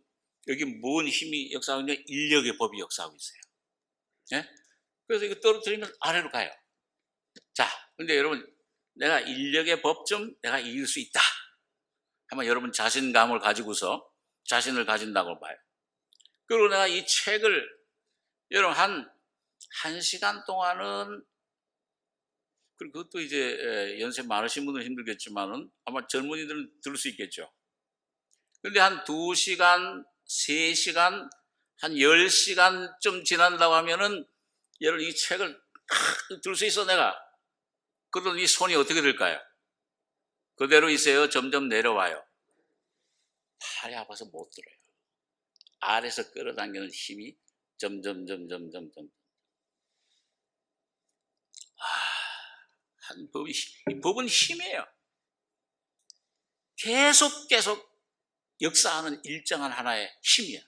여기 뭔 힘이 역사하고 있냐? 인력의 법이 역사하고 있어요. 예? 그래서 이거 떨어뜨리면 아래로 가요. 자, 근데 여러분, 내가 인력의 법 좀 내가 이길 수 있다 하면 여러분 자신감을 가지고서 자신을 가진다고 봐요. 그리고 내가 이 책을 여러분 한 시간 동안은, 그리고 그것도 이제 연세 많으신 분들은 힘들겠지만은 아마 젊은이들은 들을 수 있겠죠. 근데 한 2시간, 3시간, 한 10시간쯤 지난다고 하면은 여러분 이 책을 들 수 있어 내가. 그러면 이 손이 어떻게 될까요? 그대로 있어요? 점점 내려와요? 팔이 아파서 못 들어요. 아래서 끌어당기는 힘이 점점. 이 법은 힘이에요. 계속 역사하는 일정한 하나의 힘이야.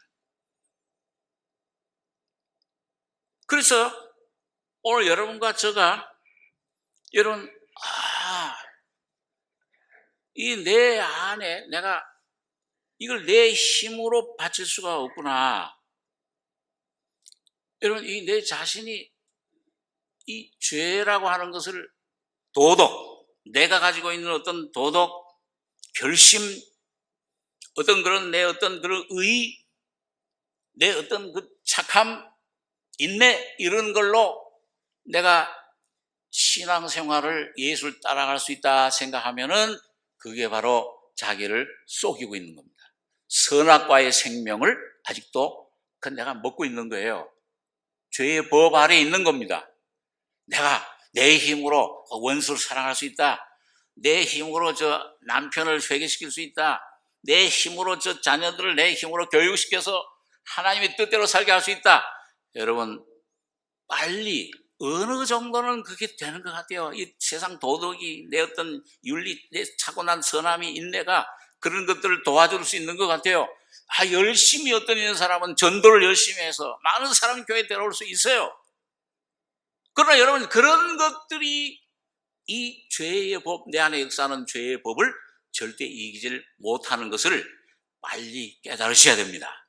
그래서 오늘 여러분과 제가 여러분, 이 내 안에 내가 이걸 내 힘으로 바칠 수가 없구나. 여러분, 이 내 자신이 이 죄라고 하는 것을 도덕, 내가 가지고 있는 어떤 도덕, 결심, 어떤 그런 내 어떤 그런 의, 내 어떤 그 착함, 인내, 이런 걸로 내가 신앙생활을 예수를 따라갈 수 있다 생각하면은 그게 바로 자기를 속이고 있는 겁니다. 선악과의 생명을 아직도 내가 먹고 있는 거예요. 죄의 법 아래에 있는 겁니다. 내가 내 힘으로 원수를 사랑할 수 있다. 내 힘으로 저 남편을 회개시킬 수 있다. 내 힘으로 저 자녀들을 내 힘으로 교육시켜서 하나님의 뜻대로 살게 할 수 있다. 여러분, 빨리 어느 정도는 그게 되는 것 같아요. 이 세상 도덕이, 내 어떤 윤리, 내 타고난 선함이, 인내가 그런 것들을 도와줄 수 있는 것 같아요. 열심히 어떤 있는 사람은 전도를 열심히 해서 많은 사람이 교회에 데려올 수 있어요. 그러나 여러분, 그런 것들이 이 죄의 법, 내 안에 역사하는 죄의 법을 절대 이기질 못하는 것을 빨리 깨달으셔야 됩니다.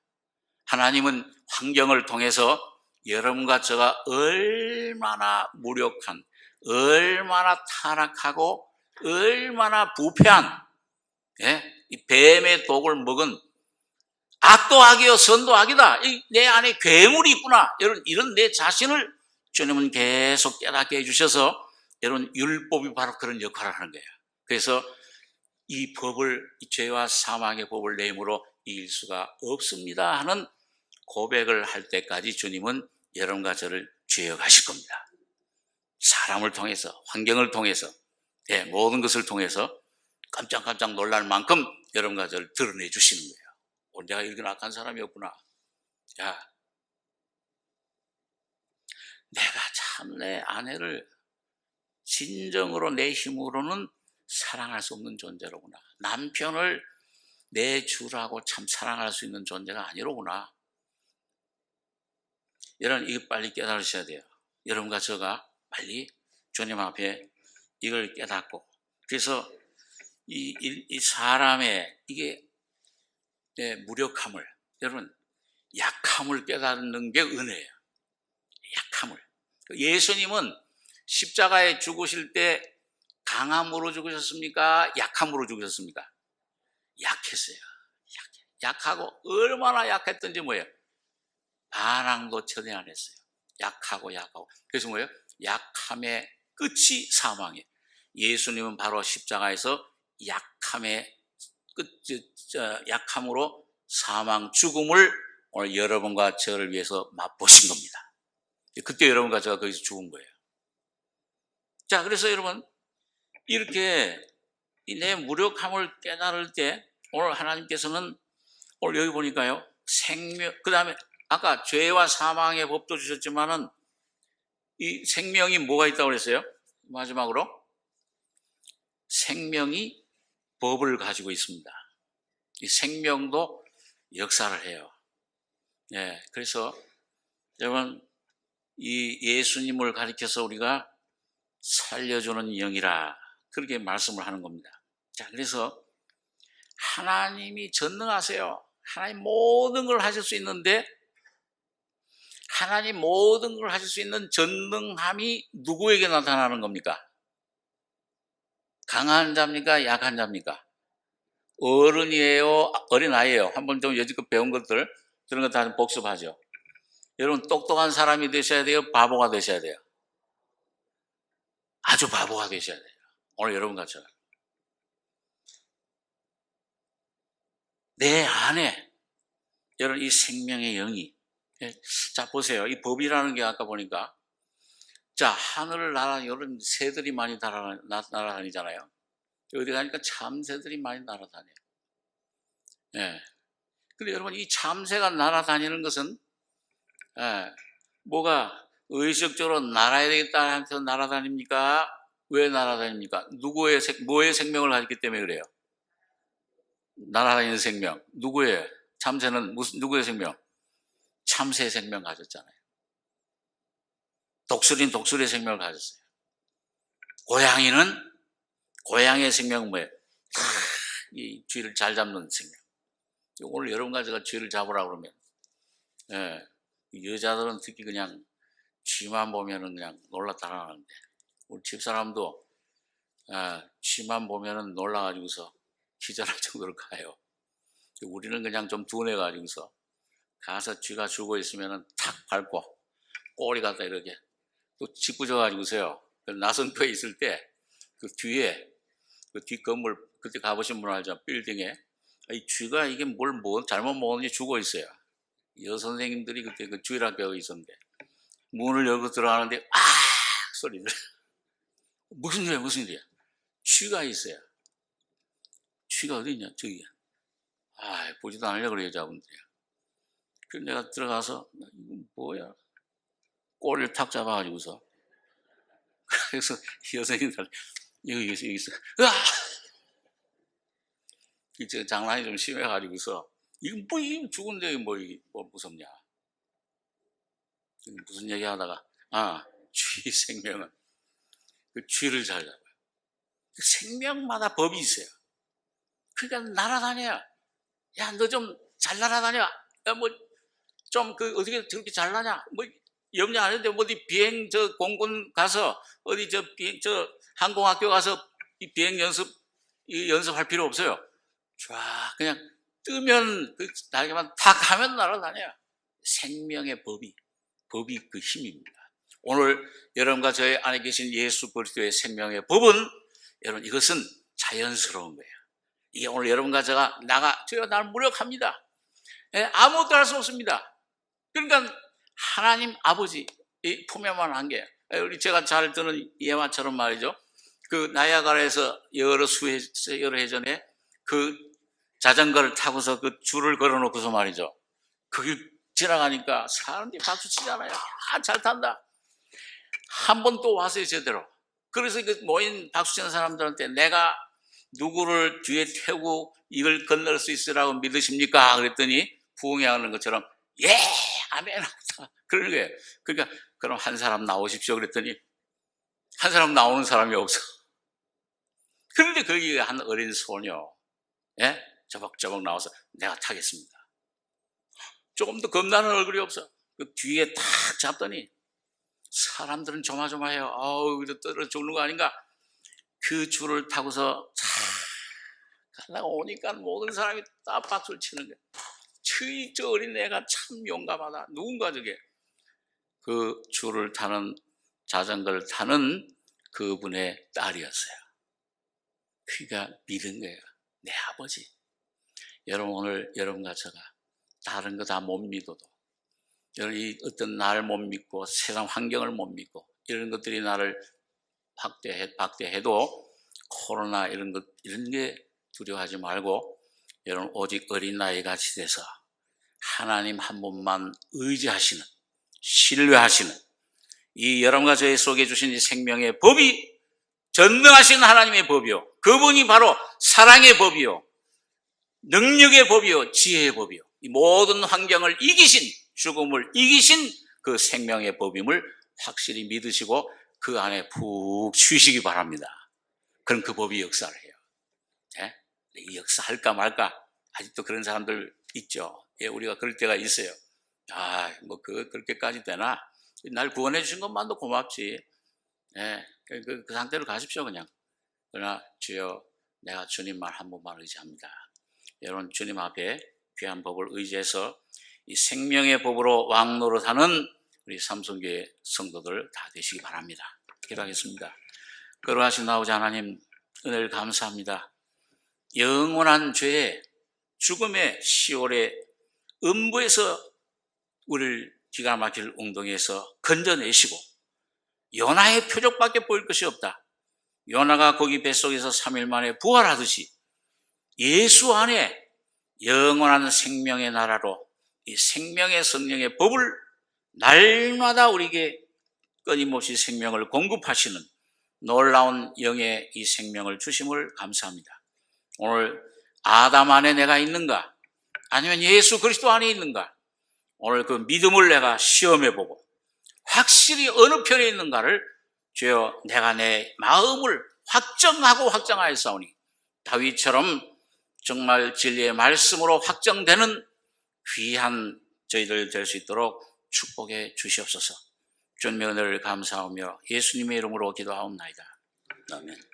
하나님은 환경을 통해서 여러분과 제가 얼마나 무력한, 얼마나 타락하고 얼마나 부패한, 이 뱀의 독을 먹은 악도 악이요 선도 악이다. 내 안에 괴물이 있구나. 여러분, 이런 내 자신을 주님은 계속 깨닫게 해주셔서 여러분, 율법이 바로 그런 역할을 하는 거예요. 그래서 이 법을, 이 죄와 사망의 법을 내 힘으로 이길 수가 없습니다 하는 고백을 할 때까지 주님은 여러분과 저를 죄어가실 겁니다. 사람을 통해서, 환경을 통해서, 모든 것을 통해서 깜짝깜짝 놀랄 만큼 여러분과 저를 드러내 주시는 거예요. 내가 이렇게 악한 사람이었구나. 야, 내가 참 내 아내를 진정으로 내 힘으로는 사랑할 수 없는 존재로구나. 남편을 내 주라고 참 사랑할 수 있는 존재가 아니로구나. 여러분, 이거 빨리 깨달으셔야 돼요. 여러분과 제가 빨리 주님 앞에 이걸 깨닫고, 그래서 이 사람의 이게 무력함을, 여러분, 약함을 깨닫는 게 은혜예요. 약함을. 예수님은 십자가에 죽으실 때 강함으로 죽으셨습니까? 약함으로 죽으셨습니까? 약했어요. 약하고 얼마나 약했던지 뭐예요? 반항도 전혀 안 했어요. 약하고. 그래서 뭐예요? 약함의 끝이 사망이에요. 예수님은 바로 십자가에서 약함의 약함으로 사망, 죽음을 오늘 여러분과 저를 위해서 맛보신 겁니다. 그때 여러분과 제가 거기서 죽은 거예요. 자, 그래서 여러분, 이렇게 내 무력함을 깨달을 때 오늘 하나님께서는 오늘 여기 보니까요, 생명, 그 다음에 아까 죄와 사망의 법도 주셨지만은 이 생명이 뭐가 있다고 그랬어요? 마지막으로 생명이 법을 가지고 있습니다. 이 생명도 역사를 해요. 예, 그래서 여러분 이 예수님을 가리켜서 우리가 살려주는 영이라 그렇게 말씀을 하는 겁니다. 자, 그래서 하나님이 전능하세요. 하나님 모든 걸 하실 수 있는데 하나님 모든 걸 하실 수 있는 전능함이 누구에게 나타나는 겁니까? 강한 자입니까? 약한 자입니까? 어른이에요? 어린아이예요? 한번 좀 여지껏 배운 것들 그런 거 다 복습하죠. 여러분 똑똑한 사람이 되셔야 돼요? 바보가 되셔야 돼요? 아주 바보가 되셔야 돼요. 오늘 여러분 같죠? 내 안에 여러분 이 생명의 영이 자 보세요. 이 법이라는 게 아까 보니까 자 하늘을 날아 여러분 새들이 많이 날아다니잖아요. 어디 가니까 참새들이 많이 날아다녀요. 예. 근데 여러분 이 참새가 날아다니는 것은 뭐가 의식적으로 날아야 되겠다 해서 날아다닙니까? 왜 날아다닙니까? 뭐의 생명을 가졌기 때문에 그래요? 날아다니는 생명. 누구의? 참새는 누구의 생명? 참새의 생명 가졌잖아요. 독수리는 독수리의 생명을 가졌어요. 고양이는 고양이의 생명은 뭐예요? 이 쥐를 잘 잡는 생명. 오늘 여러분과 제가 쥐를 잡으라 그러면 여자들은 특히 그냥 쥐만 보면은 그냥 놀라 따라가는데 우리 집사람도 쥐만 보면은 놀라가지고서 기절할 정도로 가요. 우리는 그냥 좀 둔해가지고서 가서 쥐가 죽어 있으면은 탁 밟고 꼬리 갖다 이렇게 또 짓궂어가지고서요. 나선표에 있을 때 그 뒤에 그 뒷 건물 그때 가보신 분 알죠? 빌딩에 이 쥐가 이게 뭘 잘못 먹었는지 죽어 있어요. 여선생님들이 그때 그 쥐라 배우 있었는데 문을 열고 들어가는데 소리를 무슨 일이야? 쥐가 있어요. 쥐가 어디 있냐? 저기야. 보지도 않으려고 그래요, 여자분들이. 그래서 내가 들어가서 이건 뭐야? 꼬리를 탁 잡아가지고서 그래서 여선생님들 여기 있어. 저 장난이 좀 심해가지고서 이건 죽은데 뭐 무섭냐? 무슨 얘기 하다가 쥐 생명은 그 쥐를 잘 잡아요. 그 생명마다 법이 있어요. 그러니까 날아다녀. 야, 너 좀 잘 날아다녀. 야, 뭐 좀 그 어떻게 저렇게 잘 나냐? 뭐 염려 안 했는데 어디 비행 공군 가서 어디 항공학교 가서 이 비행 연습할 필요 없어요. 쫙 그냥 뜨면 그 날개만 탁 하면 날아다녀요. 생명의 법이 그 힘입니다. 오늘 여러분과 저희 안에 계신 예수 그리스도의 생명의 법은 여러분 이것은 자연스러운 거예요. 이게 오늘 여러분과 제가 저희가 날 무력합니다. 아무것도 할 수 없습니다. 그러니까 하나님 아버지 품에만 한 게 우리 제가 잘 듣는 예화처럼 말이죠. 그 나야가라에서 여러 해전에 그 자전거를 타고서 그 줄을 걸어놓고서 말이죠. 거기 지나가니까 사람들이 박수 치잖아요. 잘 탄다. 한 번 또 왔어요, 제대로. 그래서 그 모인 박수 치는 사람들한테 내가 누구를 뒤에 태우고 이걸 건널 수 있으라고 믿으십니까? 그랬더니 부흥하는 것처럼 예, 아멘. 그러는 거예요. 그러니까 그럼 한 사람 나오십시오. 그랬더니 한 사람 나오는 사람이 없어. 그런데 거기 한 어린 소녀, 저벅저벅 나와서 내가 타겠습니다. 조금 더 겁나는 얼굴이 없어. 그 뒤에 탁 잡더니 사람들은 조마조마해요. 이거 떨어져 죽는 거 아닌가? 그 줄을 타고서 가다가 오니까 모든 사람이 딱 박수를 치는 거예요. 저 어린 애가 참 용감하다. 누군가 저게 그 줄을 타는 자전거를 타는 그분의 딸이었어요. 그가 믿은 거예요. 내 아버지. 여러분 오늘 여러분과 제가 다른 거 다 못 믿어도 여러분 이 어떤 나를 못 믿고 세상 환경을 못 믿고 이런 것들이 나를 박대해도 코로나 이런 게 두려워하지 말고 여러분 오직 어린아이 같이 돼서 하나님 한 분만 의지하시는 신뢰하시는 이 여러분과 저의 속에 주신 이 생명의 법이 전능하신 하나님의 법이요, 그분이 바로 사랑의 법이요, 능력의 법이요, 지혜의 법이요, 이 모든 환경을 이기신, 죽음을 이기신 그 생명의 법임을 확실히 믿으시고 그 안에 푹 쉬시기 바랍니다. 그럼 그 법이 역사를 해요. 예? 이 역사할까 말까 아직도 그런 사람들 있죠. 예, 우리가 그럴 때가 있어요. 그렇게까지 되나? 날 구원해 주신 것만도 고맙지. 예, 그 상태로 가십시오, 그냥. 그러나 주여, 내가 주님만 한 번만 의지합니다. 여러분, 주님 앞에 귀한 법을 의지해서 이 생명의 법으로 왕노릇하는 우리 삼성교회 성도들 다 되시기 바랍니다. 기도하겠습니다. 거룩하신 아버지 하나님, 은혜를 감사합니다. 영원한 죄의 죽음의 시월에 음부에서 우리를 기가 막힐 웅덩이에서 건져내시고 요나의 표적밖에 보일 것이 없다. 요나가 거기 뱃속에서 3일 만에 부활하듯이 예수 안에 영원한 생명의 나라로 이 생명의 성령의 법을 날마다 우리에게 끊임없이 생명을 공급하시는 놀라운 영의 이 생명을 주심을 감사합니다. 오늘 아담 안에 내가 있는가, 아니면 예수 그리스도 안에 있는가, 오늘 그 믿음을 내가 시험해보고 확실히 어느 편에 있는가를 주여, 내가 내 마음을 확정하고 확정하였사오니 다윗처럼 정말 진리의 말씀으로 확정되는 귀한 저희들 될 수 있도록 축복해 주시옵소서. 주님의 은혜를 감사하며 예수님의 이름으로 기도하옵나이다. 아멘.